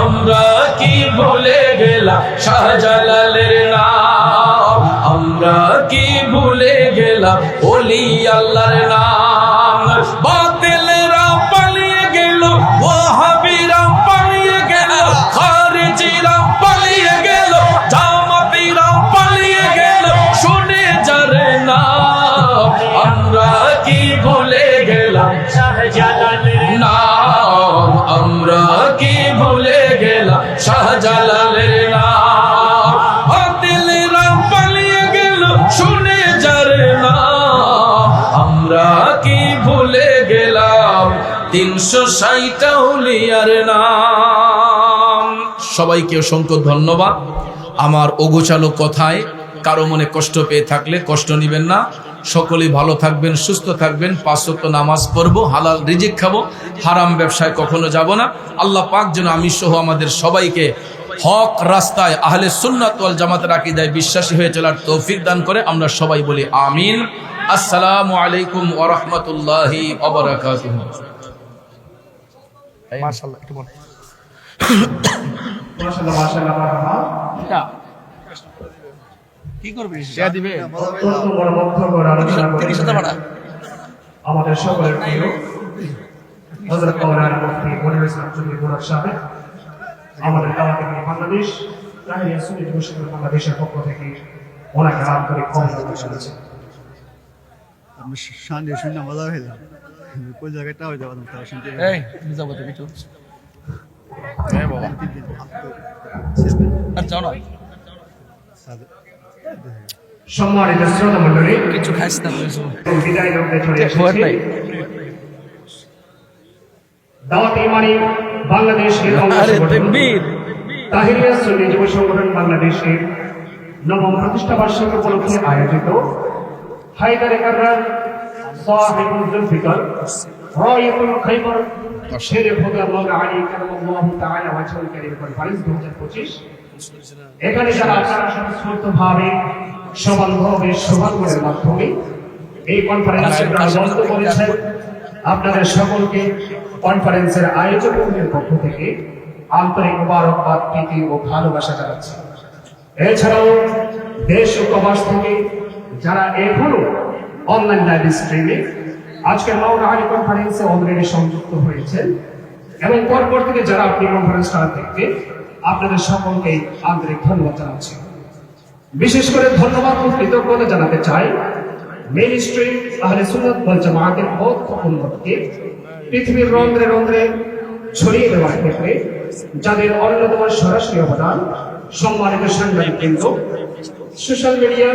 আমরা কি ভুলে গেলাম শাহজালালের নাম আমরা কি ভুলে গেলাম ওলি আল্লাহর নাম বাতিলরা পালিয়ে গেল ওয়াহাবিরা পালিয়ে গেল খারিজিরা পালিয়ে গেল জামাতিরা পালিয়ে গেল শুনে যারে নাম আমরা কি ভুলে গেলাম শাহজালালের নাম আমরা কি ভুলে গেলাম শাহজালালের নাম বাতিলরা পালিয়ে গেল শুনে যারে নাম আমরা কি ভুলে গেলাম 360 আউলিয়ার নাম সবাইকে অসংখ্য ধন্যবাদ আমার অগোছালো কথায় কারো মনে কষ্ট পেয়ে থাকলে কষ্ট নেবেন না সকলেই ভালো থাকবেন সুস্থ থাকবেন 5 ওয়াক্ত নামাজ পড়বো হালাল রিজিক খাবো হারাম ব্যবসায় কখনো যাব না আল্লাহ পাক যেন আমি সহ আমাদের সবাইকে হক রাস্তায় আহলে সুন্নাত ওয়াল জামাতের আকীদায় বিশ্বাসী হয়ে চলার তৌফিক দান করে আমরা সবাই বলি আমিন আসসালামু আলাইকুম ওয়া রাহমাতুল্লাহি ওয়া বারাকাতুহু মাশাআল্লাহ একটু বল মাশাআল্লাহ মাশাআল্লাহ মারহাবা কি করবি শেয়া দিবে অত্যন্ত মনোমুগ্ধকর আলোচনা করে আমাদের সকলের প্রিয় হযরত মাওলানা মুফতি মনিরুল ইসলাম চৌধুরী মুরাদ সাহেব আমাদের দাওয়াতে বাংলাদেশ তাহিরিয়া সুন্নি যুবশক্তি বাংলাদেশের পক্ষ থেকে ওনাকে আন্তরিক অভিনন্দন জানাচ্ছি। আমি শান্তি শুনে মজা হইলাম কোন জায়গাটা হয়ে যাবো তারা শুনতে এই তুমি যাবো তো কিছু এই বাবা আর যাও না সম্মানিত শ্রোতা মণ্ডলী, কিছু খাইস না তুই বিদায় লগ্নে চলে খবর এসেছি নাই দাওয়াত ইমানি বাংলাদেশের অঙ্গ আরে সংগঠন তাকবীর তাহিরিয়া সুন্নি যুব সংগঠন বাংলাদেশের নবম প্রতিষ্ঠা বার্ষিকী উপলক্ষে আয়োজিত হায়দারে কাররার সাহিবুল জুলফিকার রায়াতুল খাইবার শেরে খোদা মাওলানা আলী কারামাল্লাহু তাআলা ওয়াজহুল কারীম কনফারেন্স 2025 এখানে যারা আপনারা স্বতঃস্ফূর্তভাবে সমানভাবে সমানগুণের মাধ্যমে এই কনফারেন্সে প্রাণবন্ত করেছেন আপনাদের সকলকে কনফারেন্সের আয়োজকদের পক্ষ থেকে আন্তরিক মোবারকবাদ প্রীতি ও ভালোবাসা জানাচ্ছি। এছাড়াও দেশ ও প্রবাস থেকে যারা এখনো অনলাইন লাইভ স্ট্রিমে আজকের মাওলানা আলী কনফারেন্সে অলরেডি সংযুক্ত হয়েছেন এবং পরবর্তীতে যারা আপনি কনফারেন্সটা দেখতে আপনাদের সকলকে আন্তরিক ধন্যবাদ জানাচ্ছি। বিশেষ করে ধন্যবাদ ও কৃতজ্ঞতা জানাতে চাই মেইন স্ট্রিম আহলে সুন্নাত ওয়াল জামাতের বৌদ্ধপন্থকে পৃথিবীর রন্ধ্রে রন্ধ্রে ছড়িয়ে দেওয়ার ক্ষেত্রে যাদের অন্যতম সরাসরি অবদান সম্মানিত সাংবাদিক বৃন্দ, social media,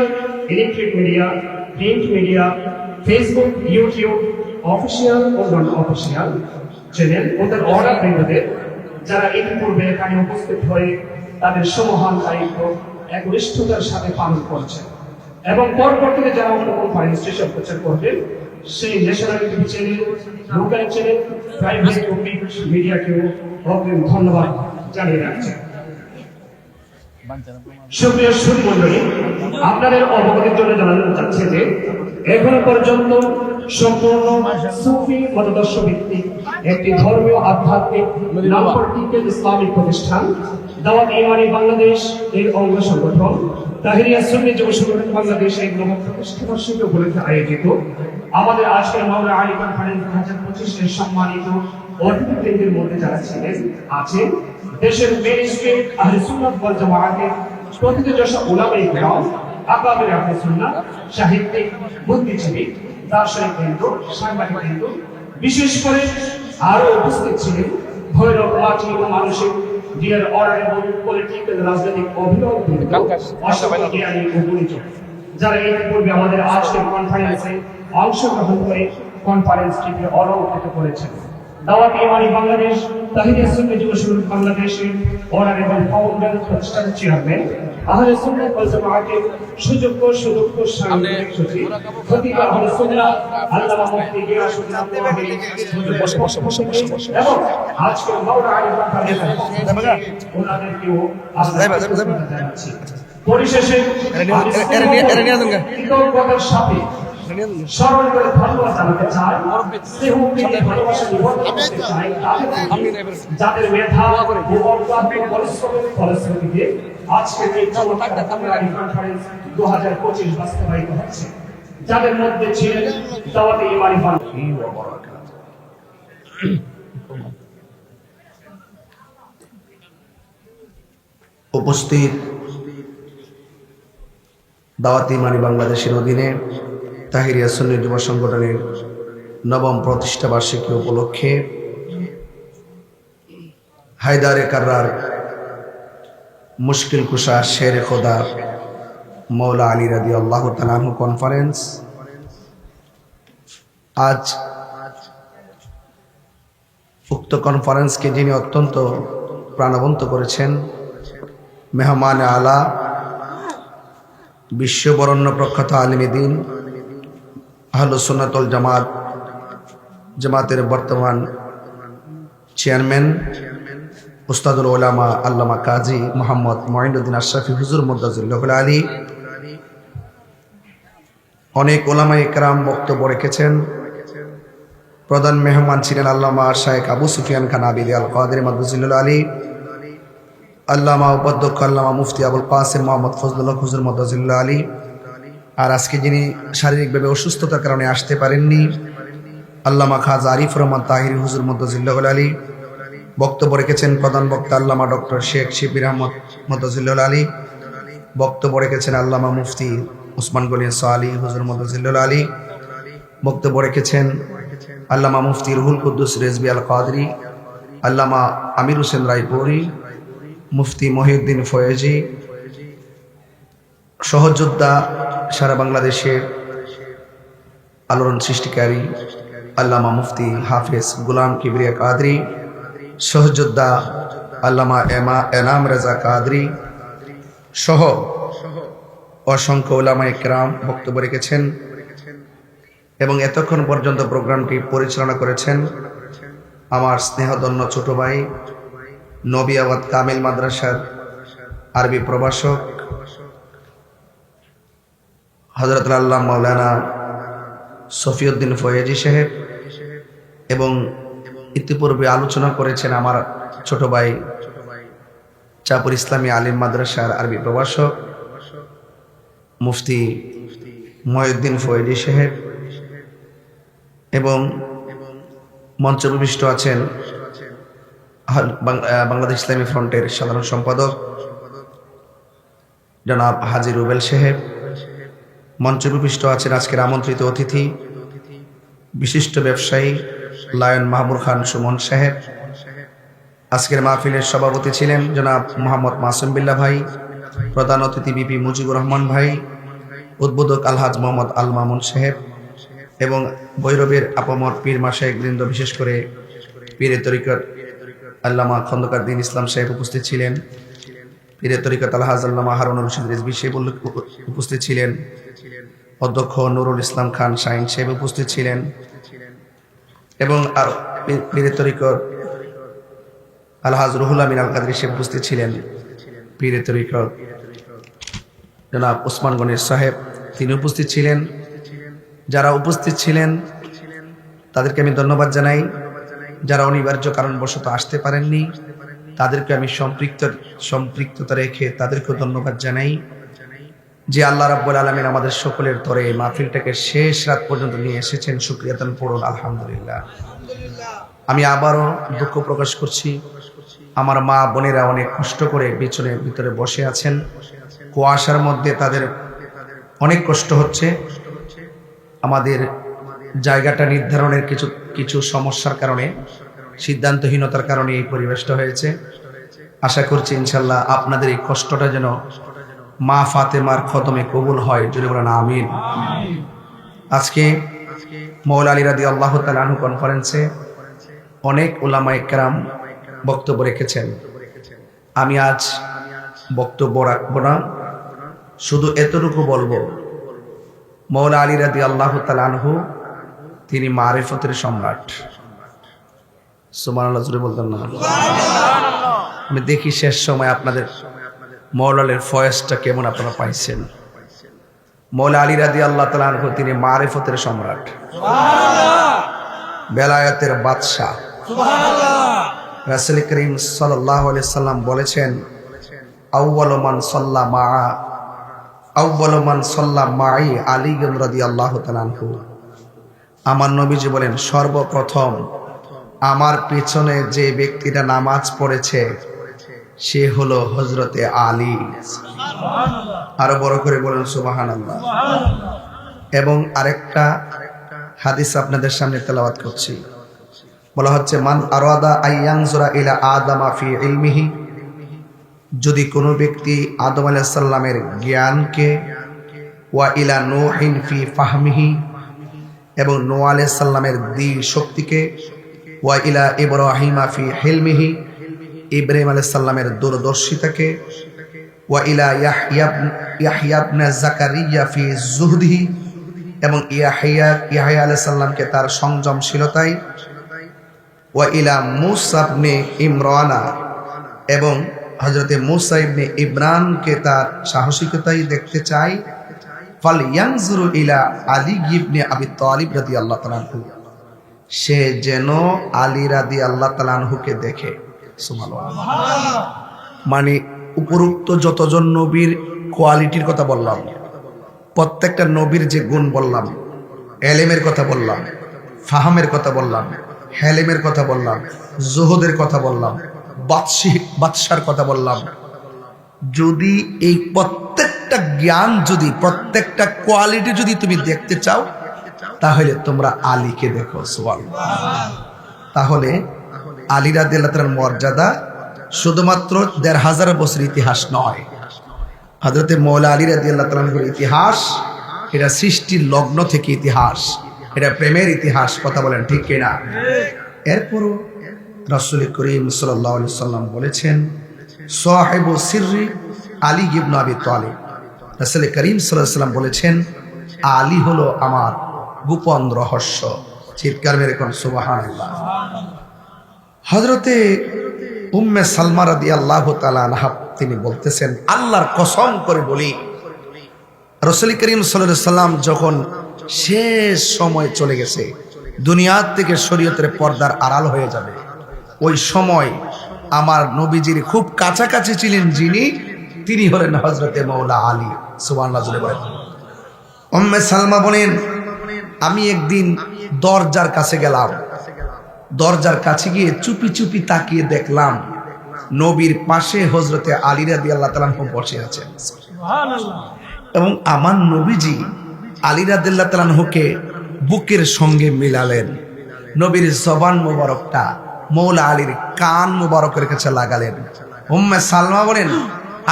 electric media, print media, Facebook, YouTube, official ও নন অফিসিয়াল চ্যানেল ওদের অর্ডার বৃন্দদের যারা ইতিপূর্বে এখানে উপস্থিত হয়ে তাদের সমহান দায়িত্ব একনিষ্ঠতার সাথে পালন করছে এবং পরবর্তীতে যারা অন্য কনফারেন্স স্টেশন প্রচার করবেন সেই national TV channel, local channel, private ও মিডিয়াকেও অগ্রিম ধন্যবাদ জানিয়ে রাখছি। সুপ্রিয় সুধী মণ্ডলী, আপনাদের অবগতির জন্য জানানো যাচ্ছে যে এখনো পর্যন্ত সম্পূর্ণ সুফি মতাদর্শ ভিত্তিক একটি ধর্মীয় আধ্যাত্মিক নামপর্তিকের ইসলামিক প্রতিষ্ঠান দাওয়াত ইমানি বাংলাদেশ এর অঙ্গ সংগঠন তাহিরিয়া সুন্নি যুব সংগঠন বাংলাদেশ এর নবম প্রতিষ্ঠা বার্ষিকী উপলক্ষে আয়োজিত আমাদের আজকের মাওলানা আলী কনফারেন্স 2025 এর সম্মানিত অতিথিবৃন্দের মধ্যে যারা ছিলেন আছেন দেশের মেইনস্ট্রিম আহলে সুন্নাত ওয়াল জামাআতের প্রথিতযশা উলামায়ে কেরাম আকাবির আহলে সুন্নাহ সাহিত্যিক বুদ্ধিজীবী দার্শনিক বৃন্দ সাংবাদিক বৃন্দ বিশেষ করে আরো উপস্থিত ছিলেন ভৈরব মাটি ও মানসিক ডিয়ার অনারেবল পলিটিক্যাল রাজনৈতিক অভিভাবক অসংখ্য জ্ঞানী ও পরিচিত যারা ইতিপূর্বে আমাদের আজকের কনফারেন্সে অংশগ্রহণ করে কনফারেন্সটিকে অলংকৃত করেছেন দাওয়াত ইমানি বাংলাদেশ তাহিরিয়া সুন্নি যুব সংগঠন বাংলাদেশের অনারেবল ফাউন্ডার প্রতিষ্ঠান চেয়ারম্যান আহলে সুন্নাত ওয়াল জামাআতের সুযোগ্য সাংগঠনিক সচিব খতিব আহলে সুন্নাহ আল্লামা মুফতি গিয়াসউদ্দিন এবং আজকের মাওলানা আলী কনফারেন্স ওনাদেরকেও আসসালামু জানাচ্ছি পরিশেষে কৃতজ্ঞতার সাথে স্মরণ করে ধন্যবাদ জানাতে চাই স্নেহপ্রীতি ভালোবাসা নিবন্ধন করতে চাই যাদের মেধা ও অক্লান্ত পরিশ্রমের ফলশ্রুতিতে আজকের এই চমৎকার কনফারেন্স 2025 বাস্তবায়িত হচ্ছে যাদের মধ্যে ছিলেন দাওয়াতে ইমানি উপস্থিত দাওয়াত ইমানি বাংলাদেশের অধীনে তাহিরিয়া সুন্নি যুব সংগঠনের নবম প্রতিষ্ঠা বার্ষিকী উপলক্ষে হায়দারে কাররার মুশকিল কুশা শের খোদা মৌলা আলী রাদিয়াল্লাহু তাআলা আনহু কনফারেন্স আজ উক্ত কনফারেন্সকে যিনি অত্যন্ত প্রাণবন্ত করেছেন মেহমান আলা বিশ্ববরণ্য প্রখ্যাত আলিমে দ্বীন আহলুস সুন্নাত ওয়াল জামাতের বর্তমান চেয়ারম্যান উস্তাদুল উলামা আল্লামা কাজী মোহাম্মদ মঈনুদ্দিন আশরাফি হুজুর মুদ্দাজিল্লাহুল আলী অনেক উলামায়ে কেরাম বক্তব্য রেখেছেন। প্রধান মেহমান ছিলেন আল্লামা শায়েখ আবু সুফিয়ান খান আবিদি আল কাদেরী মুদ্দাজিল্লাহুল আলী, আল্লামা উপাধ্যক্ষ আল্লামা মুফতি আবুল কাসিম মোহাম্মদ ফজলুল হক হুজুর মুদ্দাজিল্লাহুল আলী। আর আজকে যিনি শারীরিকভাবে অসুস্থতার কারণে আসতে পারেননি আল্লামা খাজা আরিফুর রহমান তাহিরি হুজুর মুদ্দাজিল্লাহুল আলী। বক্তব্য রেখেছেন প্রধান বক্তা আল্লামা ডক্টর শেখ শিবির আহমদ মুদ্দাজিল্লাহুল আলী। বক্তব্য রেখেছেন আল্লামা মুফতি উসমান গনি সালি হুজুর মুদ্দাজিল্লাহুল আলী। বক্তব্য রেখেছেন আল্লামা মুফতি রুহুল কুদ্দুস রেজবি আল কাদরি, আল্লামা আমির হোসেন রায়পুরি, মুফতি মহিউদ্দিন ফয়েজি, সহযোদ্ধা সারা বাংলাদেশের আলোড়ন সৃষ্টিকারী আল্লামা মুফতি হাফেজ গুলাম কিবরিয়া কাদরি, সহযোদ্ধা আল্লামা এনাম রেজা কাদরি সহ অসংখ্য উলামায়ে কেরাম বক্তব্য রেখেছেন এবং এতক্ষণ পর্যন্ত প্রোগ্রামটি পরিচালনা করেছেন আমার স্নেহধন্য ছোট ভাই নবিয়াবাদ কামিল মাদ্রাসার আরবি প্রভাষক হযরত আল্লাহ মাওলানা সফিউদ্দিন ফয়েজি সাহেব এবং ইতিপূর্বে আলোচনা করেছেন আমার ছোট ভাই চাপুর ইসলামী আলিম মাদ্রাসার আরবি প্রভাষক মুফতি মহিউদ্দিন ফয়েজি সাহেব এবং মঞ্চে উপবিষ্ট আছেন বাংলাদেশ ইসলামী ফ্রন্টের সাধারণ সম্পাদক জনাব হাজী রুবেল সাহেব। মঞ্চে উপবিষ্ট আছেন আজকের আমন্ত্রিত অতিথি বিশিষ্ট ব্যবসায়ী লায়ন মাহবুব খান সুমন সাহেব। আজকের মাহফিলের সভাপতি ছিলেন জনাব মোহাম্মদ মাসুম বিল্লাহ ভাই, প্রধান অতিথি বিপি মুজিবুর রহমান ভাই, উদ্বোধক আলহাজ মোহাম্মদ আল মামুন সাহেব এবং ভৈরবের আপামর পীর মাশায়েখ বৃন্দ, বিশেষ করে পীরে তরিকত আল্লামা খন্দকার দ্বীন ইসলাম সাহেব উপস্থিত ছিলেন। পীরে তরিকত আলহাজ আল্লামা হারুনুর রশিদ রিজভী সাহেব উপস্থিত ছিলেন। অধ্যক্ষ নুরুল ইসলাম খান শাহিন সাহেব উপস্থিত ছিলেন এবং আর পীরে তরিকত আলহাজ রুহুল আমিন আল কাদরি সাহেব উপস্থিত ছিলেন। পীরে তরিকত জনাব ওসমান গনির সাহেব তিনি উপস্থিত ছিলেন যারা উপস্থিত ছিলেন তাদেরকে আমি ধন্যবাদ জানাই। যারা অনিবার্য কারণবশত আসতে পারেননি তাদেরকে আমি সম্পৃক্ততা রেখে তাদেরকেও ধন্যবাদ জানাই। যে আল্লাহ রাব্বুল আলামিন আমাদের সকলের তরে এই মাহফিলটাকে শেষ রাত পর্যন্ত নিয়ে এসেছেন, শুকরিয়া দান পড়ুন আলহামদুলিল্লাহ। আমি আবারও দুঃখ প্রকাশ করছি, আমার মা বোনেরা অনেক কষ্ট করে বিছানার ভিতরে বসে আছেন, কুয়াশার মধ্যে তাদের অনেক কষ্ট হচ্ছে। আমাদের জায়গাটা নির্ধারণের কিছু সমস্যার কারণে, সিদ্ধান্তহীনতার কারণে এই পরিবেশটা হয়েছে। আশা করছি ইনশাল্লাহ আপনাদের এই কষ্টটা যেন মা ফাতেমার খতমে কবুল হয়, যদি বলেন আমিন। আজকে মওলা আলী রাদিয়াল্লাহু তাআলা আনহু কনফারেন্সে অনেক উলামায়ে কেরাম বক্তব্য রেখেছেন। আমি আজ বক্তব্য রাখবো না, শুধু এতটুকু বলবো, মওলা আলী রাদিয়াল্লাহু তাআলা আনহু তিনি মারিফতের সম্রাট। সুবহানাল্লাহ জোরে বলতেন না? আমি দেখি শেষ সময় আপনাদের মওলা আলীর ফয়েজটা কেমন আপনারা পাইছেন। মওলা আলী রাদিয়াল্লাহু তাআলা আনহু তিনি মারিফতের সম্রাট, বেলায়েতের বাদশা। রাসূল করিম সাল্লাল্লাহু আলাইহি সাল্লাম বলেছেন, আউয়ালু মান সাল্লা মাই আলী রাদিয়াল্লাহু তাআলা আনহু। আমার নবীজি বলেন, সর্বপ্রথম আমার পেছনে যে ব্যক্তিটা নামাজ পড়েছে সে হলো হযরতে আলী। আরো বড় করে বলেন সুবহানাল্লাহ। এবং আরেকটা হাদিস আপনাদের সামনে তেলাওয়াত করছি। বলা হচ্ছে, মান আরাদা আইয়ানজুরা ইলা আদামা ফি ইলমিহি, যদি কোনো ব্যক্তি আদম আলাইহিস সালামের জ্ঞানকে, ওয়া ইলা নূহিন ফি ফাহমিহি, এবং নূহ আলাইহিস সালামের দ্বীর শক্তিকে, ওয়া ইলা ইব্রাহিমা ফি হিলমিহি, ইব্রাহিম আলাইহিস সালামের দূরদর্শিতাকে, ওয়া ইলা ইয়াহইয়া ইবনে যাকারিয়া ফি যুহদিহি, এবং ইয়াহইয়া আলাইহিস সালামকে তার সংযমশীলতায়, ওয়া ইলা মূসা ইবনে ইমরানা, এবং হযরতে মূসা ইবনে ইমরানকে তার সাহসিকতাই দেখতে চাই। ফালয়ানজুরু ইলা আলী ইবনে আবি তালিব রাদিয়াল্লাহু তাআলা আনহু, সে যেন আলী রাদিয়াল্লাহু তাআলা আনহুকে দেখে। সুবহানাল্লাহ। মানে উপরোক্ত যতজন নবীর কোয়ালিটির কথা বললাম, প্রত্যেকটা নবীর যে গুণ বললাম, এলেমের কথা বললাম, ফাহামের কথা বললাম, হেলেমের কথা বললাম, জুহুদের কথা বললাম, বাদশার কথা বললাম, যদি এই প্রত্যেকটা জ্ঞান, যদি প্রত্যেকটা কোয়ালিটি যদি তুমি দেখতে চাও, তাহলে তোমরা আলীকে দেখো। সুবহানাল্লাহ। তাহলে আলী রাদিয়াল্লাহু তাআলার মর্যাদা শুধুমাত্র ১৫০০ বছর ইতিহাস নয়। হযরতে মওলা আলী রাদিয়াল্লাহু তাআলার ইতিহাস, এটা সৃষ্টির লগ্ন থেকে ইতিহাস, এটা প্রেমের ইতিহাস। কথা বলেন ঠিক কিনা? এরপরও রাসূল করিম সাল্লাল্লাহু আলাইহি সাল্লাম বলেছেন, সাহিবু সিররি আলী ইবনে আবি তালিব। রাসূল করিম সাল্লাল্লাহু আলাইহি সাল্লাম বলেছেন, আলী হলো আমার গোপন রহস্য। চিৎকার মেরে কোন সুবহানাল্লাহ। হযরতে উম্মে সালমা রাদিয়াল্লাহু তাআলা আনহা তিনি বলতেছেন, আল্লাহর কসম করে বলি, রাসূল করিম সাল্লাল্লাহু আলাইহি সাল্লাম যখন শেষ সময় চলে গেছে, দুনিয়া থেকে শরীয়তের পর্দার আড়াল হয়ে যাবে, ওই সময় আমার নবীজির খুব কাছাকাছি ছিলেন যিনি, তিনি হলেন হযরতে মওলা আলী। সুবহানাল্লাহ জোরে বলেন। উম্মে সালমা বলেন, আমি একদিন দরজার কাছে গেলাম, দরজার কাছে গিয়ে চুপি চুপি তাকিয়ে দেখলাম নবীর পাশে হযরতে আলী রাদিয়াল্লাহু তাআলা বসে আছেন। এবং আমার নবীজি আলী রাদিয়াল্লাহু তাআলাকে বুকের সঙ্গে মিলালেন, নবীর জবান মোবারকটা মওলা আলীর কান মোবারকের কাছে লাগালেন। উম্মে সালমা বলেন,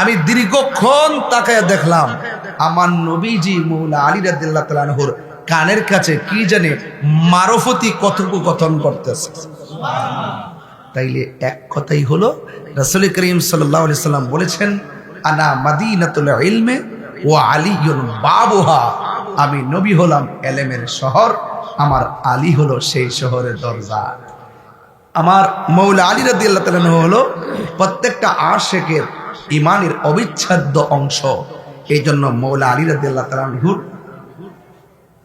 আমি দীর্ঘক্ষণ তাকায় দেখলাম আমার নবীজি মওলা আলী রাদিয়াল্লাহু তাআলা আনহুর কানের কাছে কি জানে মারফতি কথোপকথন করতেছে। তাইলে এক কথাই হলো, রাসূল করিম সাল্লাল্লাহু আলাইহি সাল্লাম বলেছেন, আনা মাদিনাতুল ইলমে ওয়া আলীয়ুন বাবুহা, আমি নবী হলাম এলেমের শহর, আমার আলী হলো সেই শহরের দরজা। আমার মওলা আলী রাদিয়াল্লাহু তাআলা হলো প্রত্যেকটা আশিকের ঈমানের অবিচ্ছেদ্য অংশ। এই জন্য মওলা আলী রাদিয়াল্লাহু তাআলা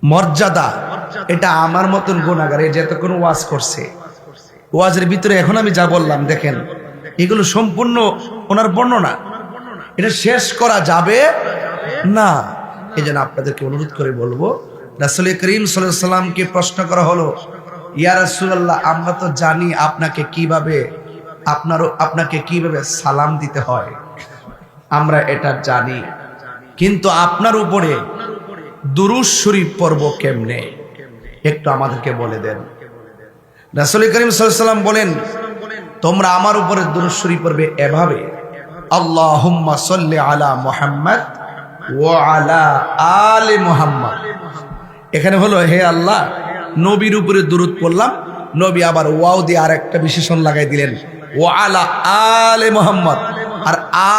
মর্যাদা, এটা আমার মতন গুনাহগার এই যে এতক্ষণ ওয়াজ করছে, ওয়াজের ভিতরে এখন আমি যা বললাম দেখেন, এগুলো সম্পূর্ণ ওনার বর্ণনা, এটা শেষ করা যাবে না। এই জন্য আপনাদেরকে অনুরোধ করে বলবো, রাসূল করিম সাল্লাল্লাহু আলাইহি সাল্লামকে প্রশ্ন করা হলো, ইয়া রাসূলুল্লাহ, আমরা তো জানি আপনাকে কিভাবে সালাম দিতে হয়, আমরা এটা জানি, কিন্তু আপনার উপরে দুরূদ শরীফ পড়ব কেমনে, একটু আমাদেরকে বলে দেন। রাসূল করিম সাল্লাল্লাহু আলাইহি সাল্লাম বলেন, তোমরা আমার উপরে দুরূদ শরীফ পড়বে এভাবে, আল্লাহুম্মা সাল্লি আলা মুহাম্মদ ওয়া আলা আলি মুহাম্মদ। এখানে হলো, হে আল্লাহ, নবীর উপরে দুরূদ পড়লাম, নবী আবার ওয়াও দিয়ে আরেকটা বিশেষণ লাগাই দিলেন, ওয়া আলা আলি মুহাম্মদ। আর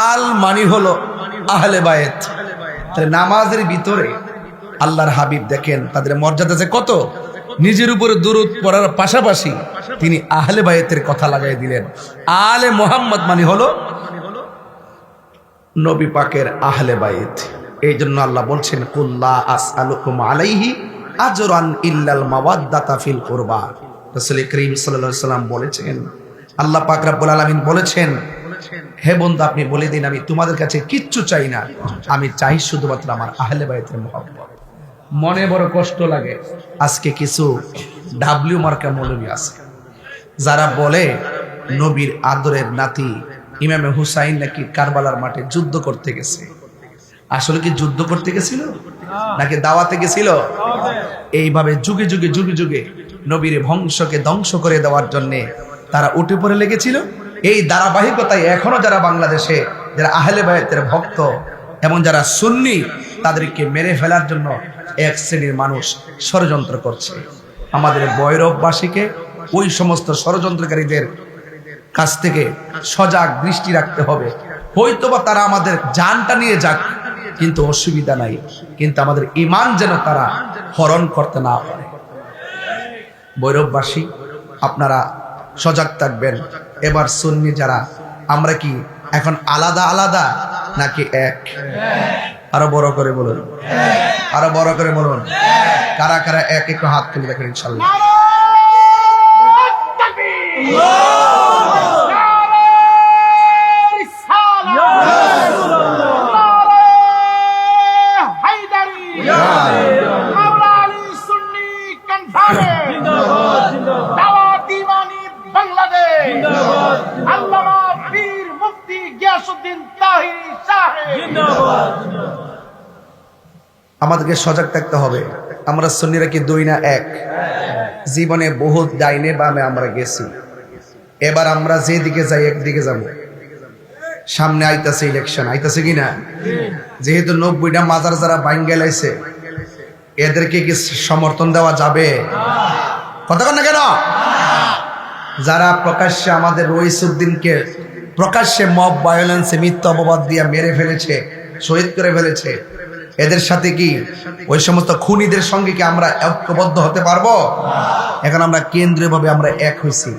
আল মানে হলো আহলে বায়েত। তাহলে নামাজের ভিতরে আল্লাহর হাবিব দেখেন তাদের মর্যাদা যে কত, নিজের উপরে দুরূদ পড়ার পাশাপাশি তিনি আহলে বায়েতের কথা লাগাই দিলেন। আলে মুহাম্মদ মানে হলো নবী পাকের আহলে বায়েত। এই জন্য আল্লাহ বলছেন, কুল্লা আসআলুকুম আলাইহি আজরান ইল্লাল মাওয়াদ্দাতা ফিল কুরবা। রাসূল করিম সাল্লাল্লাহু আলাইহি সাল্লাম বলেছেন, আল্লাহ পাক রব্বুল আলামিন বলেছেন, হে বন্ধু আপনি বলে দিন আমি তোমাদের কাছে কিচ্ছু চাই না, আমি চাই শুধুমাত্র আমার আহলে বায়েতের মহব্বত। মনে বড় কষ্ট লাগে, আজকে কিছু ডাব্লিউ মার্কা মৌলবী আছে যারা বলে নবীর আদরের নাতি ইমামে হুসাইন নাকি কারবালার মাঠে যুদ্ধ করতে গেছে। আসলে কি যুদ্ধ করতে গেছিল নাকি দাওয়াতে গেছিল? এইভাবে যুগে যুগে যুগে যুগে নবীর বংশকে ধ্বংস করে দেওয়ার জন্য তারা উঠে পড়ে লেগেছিল। এই ধারাবাহিকতায় এখনো যারা বাংলাদেশে যারা আহলে বায়েতের ভক্ত এবং যারা সুন্নি, তাদেরকে মেরে ফেলার জন্য এক শ্রেণীর মানুষ ষড়যন্ত্র করছে। আমাদের ভৈরববাসীকে ওই সমস্ত ষড়যন্ত্রকারীদের কাছ থেকে সজাগ দৃষ্টি রাখতে হবে। হয়তোবা তারা আমাদের জানটা নিয়ে যাক, কিন্তু অসুবিধা নাই, কিন্তু আমাদের ঈমান যেন তারা হরণ করতে না পারে। ভৈরববাসী আপনারা সজাগ থাকবেন। এবার সুন্নি যারা, আমরা কি এখন আলাদা আলাদা নাকি এক? আরো বড় করে বলুন, আরো বড় করে বলুন, কারা কারা এক? একটু হাত তুলে দেখেন ইনশাআল্লাহ। আমাদেরকে সজাগ থাকতে হবে। আমরা সুন্নিরা কি দুই না এক? জীবনে বহুত ডাইনে বামে আমরা গেছি, এবার আমরা যেদিকে যাই একদিকে যাব। সামনে আইতাছে ইলেকশন, আইতাছে কিনা? যেহেতু 90টা মাজার যারা ভাঙ্গে লাইছে, এদেরকে কি সমর্থন দেওয়া যাবে? কথা কন না কেন? যারা প্রকাশ্যে আমাদের রইসউদ্দিনকে প্রকাশ্যে মব ভায়োলেন্সে মিথ্যা অপবাদ দিয়ে মেরে ফেলেছে, শহীদ করে ফেলেছে, এদের সাথে কি ওই সমস্ত খুনিদের সঙ্গে কি আমরা ঐক্যবদ্ধ হতে পারবো? এখন আমরা কেন্দ্রীয়ভাবে আমরা এক হইছি,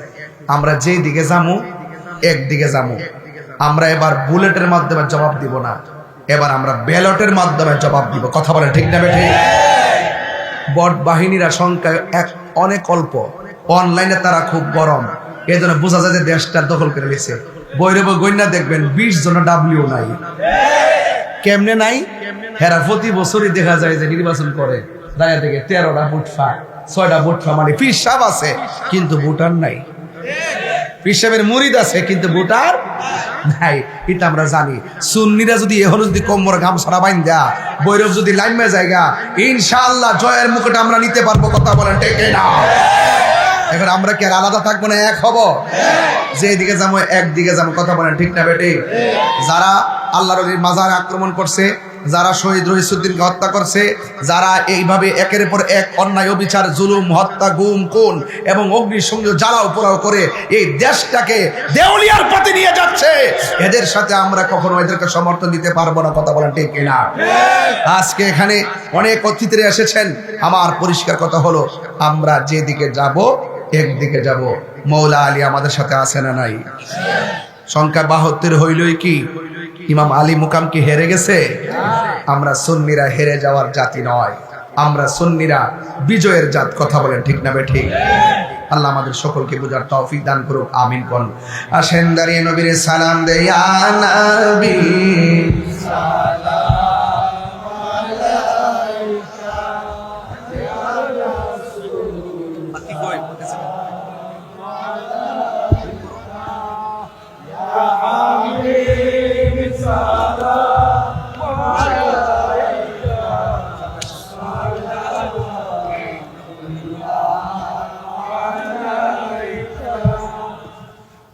আমরা যেই দিকে যাবো একদিকে যাবো। আমরা এবার বুলেটের মাধ্যমে জবাব দিব না, এবার আমরা ব্যালটের মাধ্যমে জবাব দিব। কথা বলে ঠিক না বেঠিক? বট বাহিনীরা সংখ্যা অনেক অল্প, অনলাইনে তারা খুব গরম, এই জন্য বোঝা যায় যে দেশটা দখল করে নিয়েছে। বৈরব গন্যা দেখবেন 20 জন ডাব্লিউ নাই। কেমনে নাই? হেরা প্রতি বছরই দেখা যায় যে নির্বাচন করে দাঁড়িয়ে থেকে 13টা বুটফা 6টা বুটফা, মানে পীর সাহেব আছে কিন্তু ভোটার নাই, পীর সাহেবের মুরিদ আছে কিন্তু ভোটার নাই। এটা আমরা জানি। সুন্নিরা যদি এখনো যদি কোমর গামছাড়া বাইন দেয়া, বৈরব যদি লাইমে জায়গা, ইনশাআল্লাহ জয়ের মুকুট আমরা নিতে পারবো। কথা বলেন ঠিক না? এখন আমরা কি আর আলাদা থাকবো না, এক হব? যেদিকে যাবো একদিকে যাবো। কথা বলেন ঠিক না বেটি? যারা আল্লাহর ওলির মাজার আক্রমণ করছে, যারা শহীদ রইসউদ্দিনকে হত্যা করছে, যারা এইভাবে একের পর এক অন্যায় অবিচার জুলুম হত্যা গুম খুন এবং অগ্নিসংযোগ জ্বালাও পোড়াও করে এই দেশটাকে দেউলিয়ার পথে নিয়ে যাচ্ছে, এদের সাথে আমরা কখনো এদেরকে সমর্থন দিতে পারবো না। কথা বলেন ঠিক কিনা? আজকে এখানে অনেক অতিথিরা এসেছেন, আমার পরিষ্কার কথা হলো আমরা যেদিকে যাব একদিকে যাব। মৌলা আলী আমাদের সাথে আছে না নাই? সংখ্যা 72 হইলই কি ইমাম আলী মুকাম কি হেরে গেছে? আমরা সুন্নিরা হেরে যাওয়ার জাতি নয়, আমরা সুন্নিরা বিজয়ের জাত। কথা বলেন ঠিক না ঠিক? আল্লাহ আমাদের সকলকে বুঝার তৌফিক দান করুক, আমিন কোন। আসেন দাঁড়িয়ে নবীর সালাম দেই, ইয়া নবী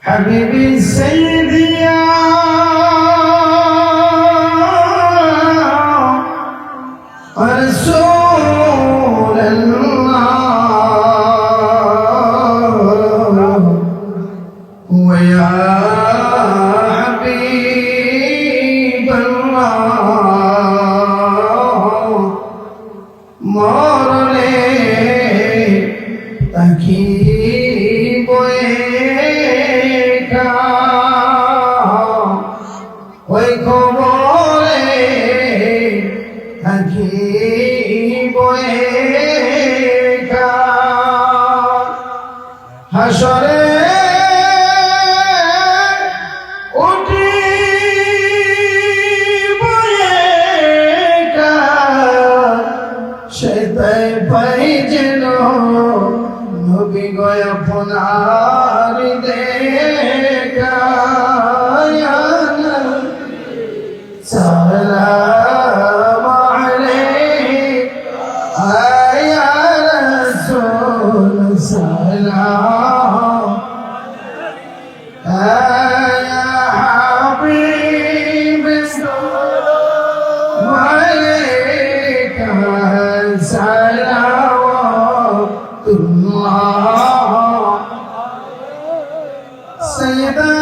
حبيبي سيدي يا رسول الله ويا حبيب الله মরলে তাকিব ওই খবরে থাকিব হাসরে সেটাই পাই যেন নবী গয় আপনার দেখা সালাম আলাইকা ইয়া রাসূল সালাম ইয়া হাবিব আলাইকা সালাওয়াতুল্লাহ সাইয়্যিদা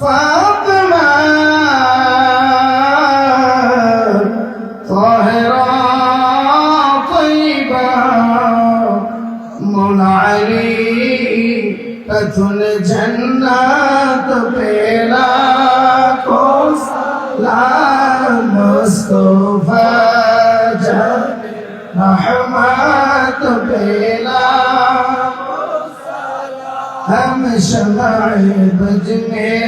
ফাতিমা তাহিরা তয়্যিবা মওলা আলী কতুল জান্নাত পেলা কো সালাম মুস্তাফা रहमत पेला हम शमाए बज में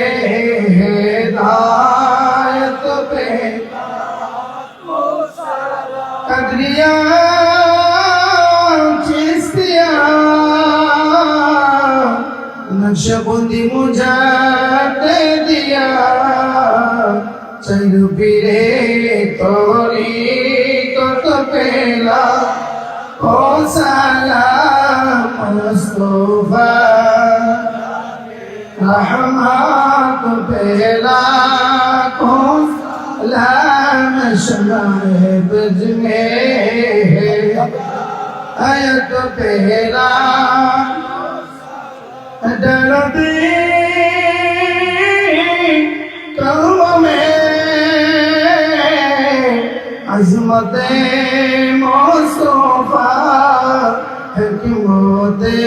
हिदायत पे कदरिया चिश्तिया नक्शबंदी मुझे दिया चल फिरे तोरी पेला ओ सलाम मुस्तफा रहमत पेला को सलाम शमाए बज में आयत पेला डरती कौम में अज़मते मुस्तफा हिकमते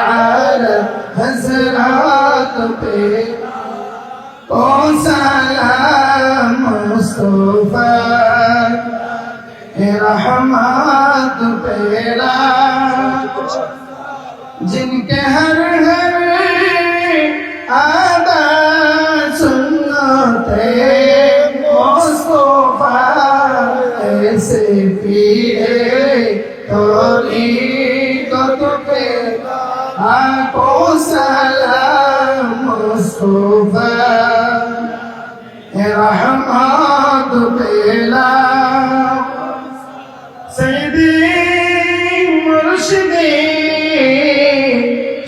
आला हज़रात पे ओ सलाम मुस्तफा रहमत पेला जिनके हर हर आदा सुन्नते मुस्तफा ऐसे पीरे तोरी कत पे आको सलाम मुस्तफा रहमत पेला सैयदी मुर्शिदी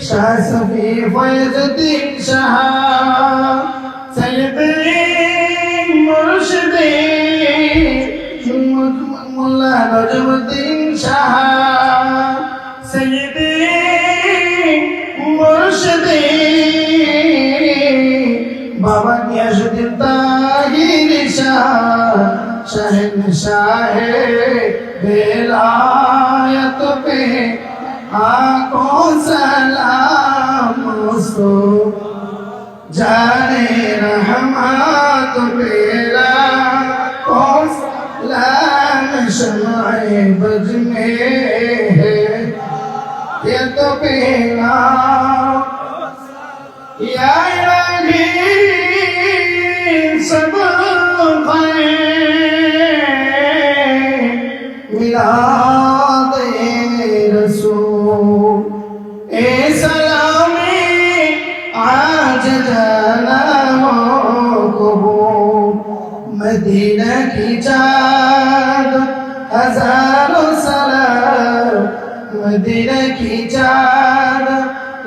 शाह सफी फैज़ुद्दीन शाह सैयदी मुर्शिदी मुल्ला नजमुद्दीन शाह सैयदी मुर्शिदी बाबा गियासुद्दीन ताहिर शाह शहंशाह विलायत पे आको सलाम मुस्तफा जाने रहमत पेला ओ लाल शमाए बज में है ये तो पीना या इलाही सब मिलाद रसूल ए सलामी आज जाना हो कबूल मदीना की चाँद हजारों सलाम मदीना की चाँद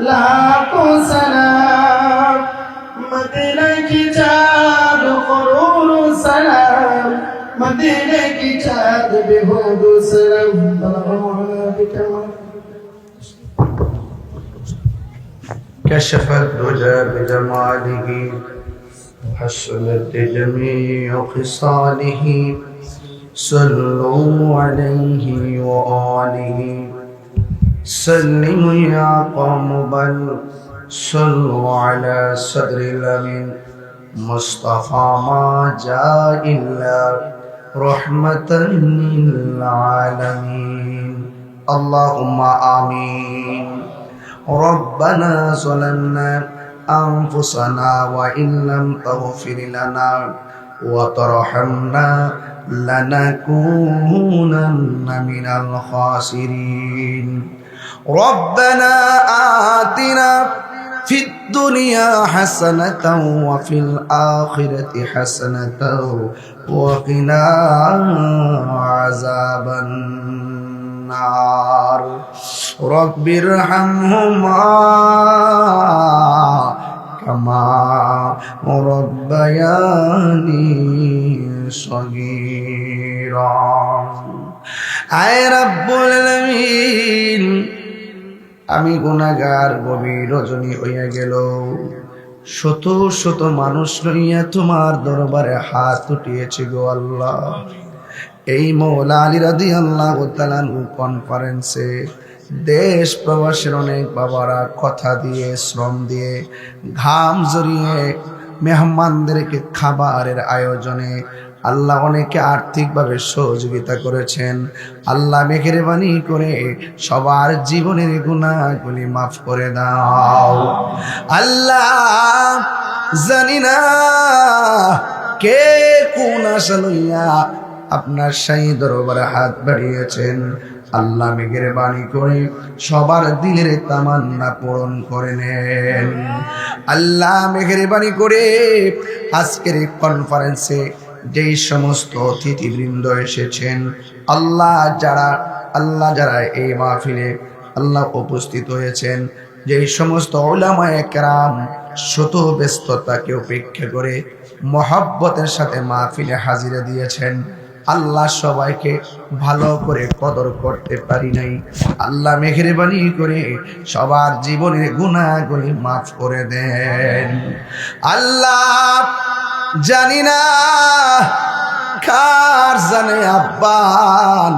लाखों सलाम मदीना की चाँद करोड़ों सलाम मदीने की चाँद बेहूद सलाम كشف الدجى بجماله حسنت جميع خصاله صلوا عليه وآله سلموا يا قوم بل صلوا على صدر الأمين مصطفى ما جاء إلا رحمة للعالمين اللهم آمين ربنا ظلمنا أنفسنا وإن لم تغفر لنا وترحمنا لنكونن من الخاسرين ربنا آتنا في الدنيا حسنة وفي الآخرة حسنة وقنا عذاب النار رب ارحمهما كما ربياني صغيرا আয় রব্বুল আলামিন আমি গুনাহগার গভীর রজনী হইয়া গেল শত শত মানুষ লইয়া তোমার দরবারে হাত উঠিয়েছি গো আল্লাহ এই মওলা আলী রাদিয়াল্লাহু তাআলা কনফারেন্সে দেশ প্রবাসের অনেক বাবারা কথা দিয়ে শ্রম দিয়ে ঘাম জড়িয়ে মেহমানদেরকে খাবারের আয়োজনে আল্লাহ অনেকে আর্থিকভাবে সহযোগিতা করেছেন আল্লাহ মেহেরবানি করে সবার জীবনের গুনাহগুলি মাফ করে দাও আল্লাহ জানি না কে কোন আশা লইয়া আপনার শাহী দরবারে হাত বাড়িয়েছেন আল্লাহ মেহেরবানি করে সবার দিলের তামান্না পূরণ করে নেন আল্লাহ মেহেরবানি করে আজকের এই কনফারেন্সে যেই সমস্ত অতিথিবৃন্দ এসেছেন আল্লাহ যারা এই মাহফিলে আল্লাহ উপস্থিত হয়েছেন যেই সমস্ত উলামায়ে কেরাম শত ব্যস্ততাকে উপেক্ষা করে মহব্বতের সাথে মাহফিলে হাজিরা দিয়েছেন আল্লাহ সবাইকে ভালো করে কদর করতে পারি নাই আল্লাহ মেহেরবানি করে সবার জীবনের গুনাহগুলি মাফ করে দেন আল্লাহ জানি না কার জানে আব্বা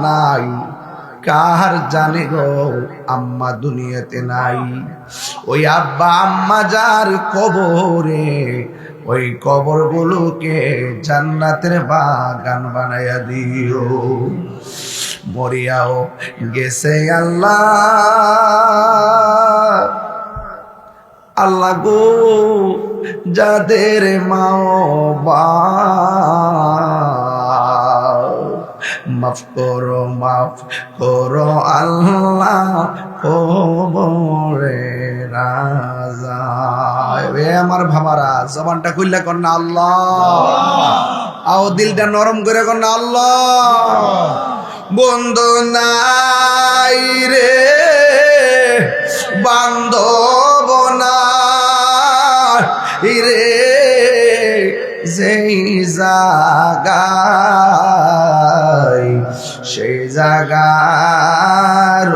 নাই কার জানে গো আম্মা দুনিয়াতে নাই ওই আব্বা আম্মা যার কবরে ওই কবরগুলোকে জান্নাতের বাগান বানাইয়া দিও মরিয়াও গেছে আল্লাহ গো যাদের মাও মাফ করো আল্লাহ কবরে রাজা এ আমার ভাবারা জবানটা খুললে কর না আল্লাহ আও দিলটা নরম করে কর না আল্লাহ বন্ধু নাই রে বান্ধব নাই রে যেই জাগায় সেই জাগার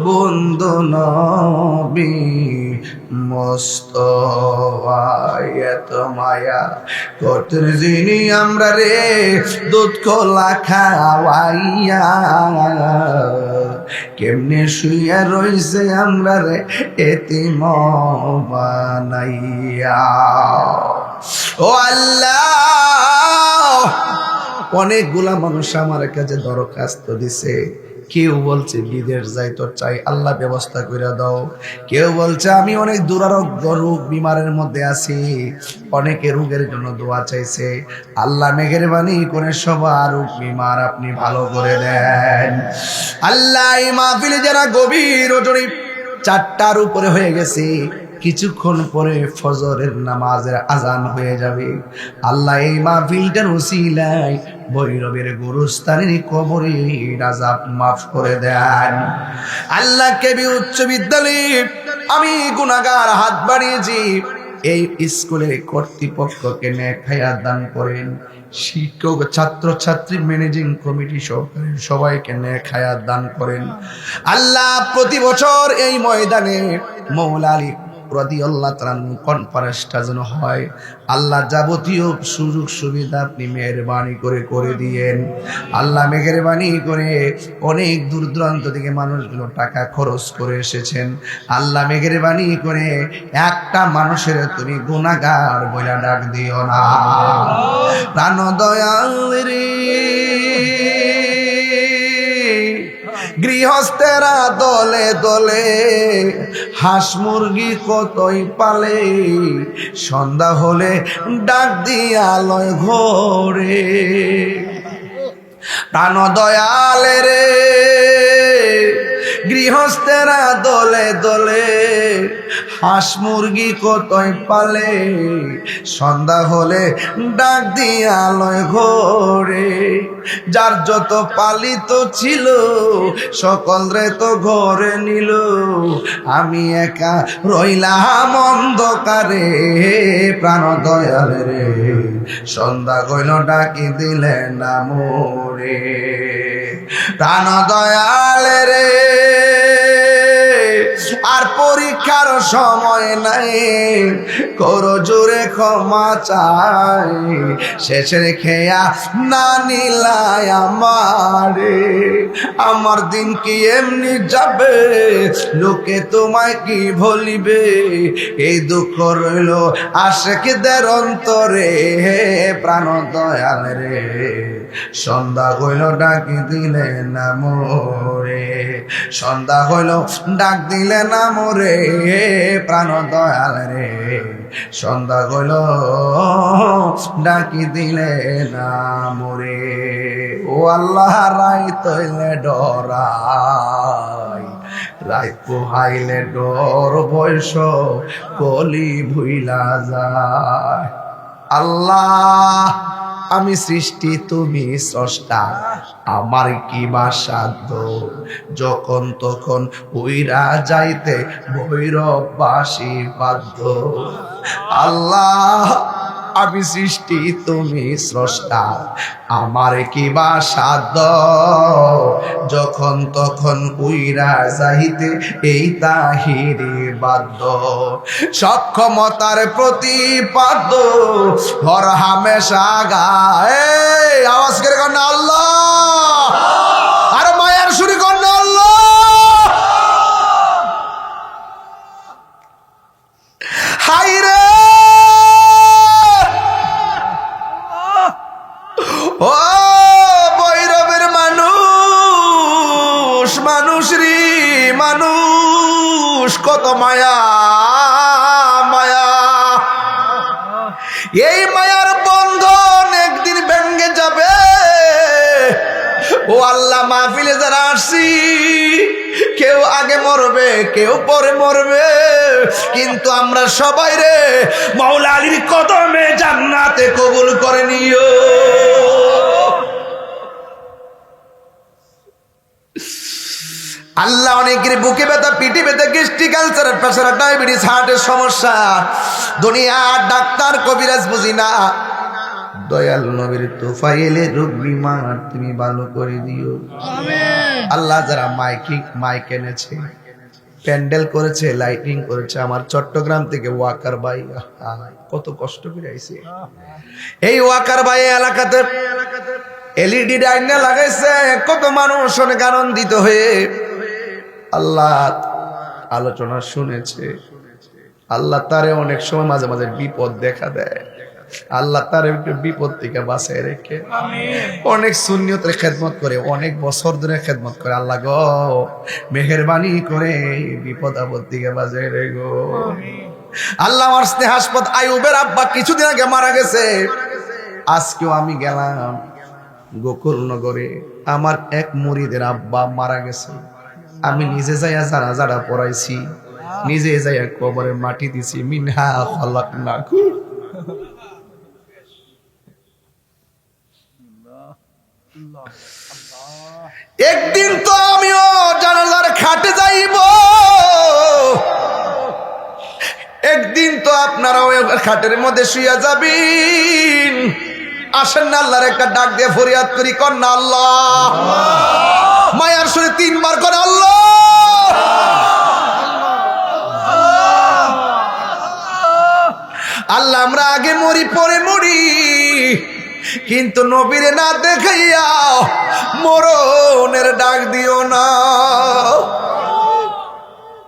বন্ধু নবী মোস্তফা এত মায়া কতর যিনি আমরা রে দুধ কলা খাওয়াইয়া কেমনে শুইয়া রইছে আমরা রে এতিম বানাইয়া ও আল্লাহ অনেকগুলা মানুষ আমার কাছে দরখাস্ত দিছে, কেউ বলছে বিদেশ যাইতে চাই, আল্লাহ ব্যবস্থা করে দাও। কেউ বলছে আমি অনেক দুরারোগ্য রোগ বিমারের মধ্যে আছি, অনেকে রোগের জন্য দোয়া চাইছে। আল্লাহ মেহেরবানি করে সবার রোগ বিমার আপনি ভালো করে দেন। আল্লাহ এই মাহফিলে যারা গভীর রজনী 4টার উপরে হয়ে গেছে, কিছুক্ষণ পরে ফজরের নামাজের আজান হয়ে যাবে। আল্লাহ এই মাহফিলটার উসিলায় ভৈরবের গুরুস্থানের কবরে আযাব মাফ করে দেন। আল্লাহ কেবি উচ্চ বিদ্যালয়ে আমি গুনাহগার হাত বাড়িয়েছি, এই স্কুলের কর্তৃপক্ষকে নেক হায়াত দান করেন। শিক্ষক, ছাত্র ছাত্রী, ম্যানেজিং কমিটি সবাইকে নেক হায়াত দান করেন। আল্লাহ প্রতি বছর এই ময়দানে মওলা আলী রাদিয়াল্লাহু তাআলা কনফারেন্সটা যেন হয়, আল্লাহ যাবতীয় সুযোগ সুবিধা আপনি মেহেরবানি করে দিয়েন। আল্লাহ মেহেরবানি করে অনেক দূর দূরান্ত থেকে মানুষগুলো টাকা খরচ করে এসেছেন। আল্লাহ মেহেরবানি করে একটা মানুষের তুমি গুনাহগার বলে ডাক দিও না। প্রাণ দয়াল রে, গৃহস্থেরা দলে দলে হাঁস মুরগি কতই পালে, সন্ধ্যা হলে ডাক দিয়া লয় ঘরে। প্রাণ দয়াল রে, গৃহস্থেরা দলে দলে হাঁস মুরগি কতই পালে, সন্ধ্যা হলে ডাক দিয়া লয় ঘরে। যার যত পালিত ছিল সকল রে তো ঘরে নিল, আমি একা রইলাম অন্ধকারে। প্রাণ দয়াল রে, সন্ধ্যা কইল ডাকি দিলে না মোরে। প্রাণ দয়াল রে, আর পরীক্ষার সময় নাই, করো জোরে ক্ষমা চাই, শেষের খেয়া না নিলাই আমারে। আমার দিন কি এমনি যাবে, লোকে তোমায় কি বলিবে, এই দুঃখ রইল আশিকদের অন্তরে। প্রাণ দয়াল রে, সন্ধ্যা হইল ডাকি দিলে না মোরে, সন্ধ্যা হইল ডাক দিলে না মোরে। প্রাণ দয়াল রে, সন্ধ্যা হইল ডাকি দিলে না মোরে। ও আল্লাহ রাই তৈলে ডরাই, রাই পোহাইলে ডর বয়স কলি ভুইলা যায়। আল্লাহ আমি সৃষ্টি, তুমি স্রষ্টা, আমার কি বা সাধ্য, যখন তখন উইরা যাইতে ভৈরববাসী বাধ্য। আল্লাহ আমি সৃষ্টি, তুমি স্রষ্টা, আমার কি বা সাধ্য, যখন তখন উইরা যাইতে এই তাহিরি বাধ্য। সক্ষমতার প্রতিপাদ্য হর হামেশা গায়, আওয়াজ করে কন্যা আল্লাহ, আর মায়ের সুরি কন্যা আল্লাহ। হাই রে, ও ভৈরবের মানুষ, মানুষ রে মানুষ, কত মায়া মায়া। এই মায়ার বন্ধন একদিন ভেঙে যাবে। ও আল্লাহ, মাহফিলে যারা আসছি, কেউ আগে মরবে, কেউ পরে মরবে, কিন্তু আমরা সবাই রে মাওলা আলীর কদমে জান্নাতে কবুল করে নিও। আল্লাহ অনেকের বুকে ব্যথা, পিঠে ব্যথা, গ্যাস্ট্রিক, আলসার, প্রেসার, ডায়াবেটিস, হার্টের সমস্যা, দুনিয়ার ডাক্তার কবিরাজ বুঝি না, দয়াল নবীর তোফায়েলে রোগ বিমার তুমি ভালো করে দিও। আল্লাহ যারা মাইক এনেছে, প্যান্ডেল করেছে, লাইটিং করেছে, আমার চট্টগ্রাম থেকে ওয়াকার ভাই কত কষ্ট করে আইছে। এই ওয়াকার ভাই এলাকাতে এলইডি ডাইনা লাগাইছে, কত মানুষ অনেক আনন্দিত হয়ে আল্লাহ আলোচনা শুনেছে। আল্লাহ তারে অনেক সময় মাঝে মাঝে বিপদ দেখা দেয়, আল্লাহ তার একটু বিপদ থেকে বাঁচায় রেখে। অনেক সুন্নিয়তের খেদমত করে, অনেক বছর ধরে খেদমত করে। আল্লাহ গো মেহেরবানি করে বিপদ আপদ থেকে বাঁচায় রে গো। আল্লাহ আমার স্নেহাস্পদ আইয়ুবের আব্বা কিছুদিন আগে মারা গেছে। আজকেও আমি গেলাম গোকুলনগরে, আমার এক মুরিদের আব্বা মারা গেছে। আমি নিজে যাইয়া জানাজাটা পড়াইছি, নিজে যাইয়া কবরে মাটি দিছি। মিনহা খালাকনাকুম। একদিন তো আমিও জানাজার খাটে যাইব, একদিন তো আপনারাও খাটের মধ্যে শুইয়া যাবেন। আসেন না আল্লাহর একটা ডাক দিয়ে ফরিয়াদ করি, কর না আল্লাহ। মায়ার সুরে 3 বার করে আল্লাহ। আল্লাহ আমরা আগে মরি পরে মরি, কিন্তু নবীরে না দেখাইয়া মরণের ডাক দিও না।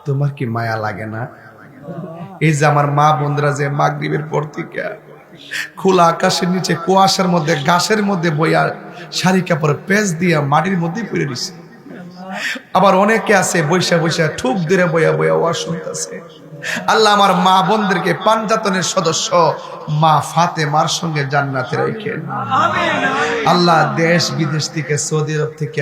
তোমার কি মায়া লাগে না? এই যে আমার মা বোনরা যে মাগরিবের পর থেকে খোলা আকাশের নিচে কুয়াশার মধ্যে ঘাসের মধ্যে বইয়া শাড়ি কাপড় পেঁচ দিয়া মাটির মধ্যে পড়ে দিছে। আবার অনেকে আছে বৈশা বৈশা ঠুক ধরে বইয়া বইয়া ওয়াজ শুনতেছে। আল্লাহ আমার মা বোনদেরকে পাঞ্জাতনের সদস্য মা ফাতেমার সঙ্গে জান্নাতে রাখেন। আল্লাহ দেশ বিদেশ থেকে, সৌদি আরব থেকে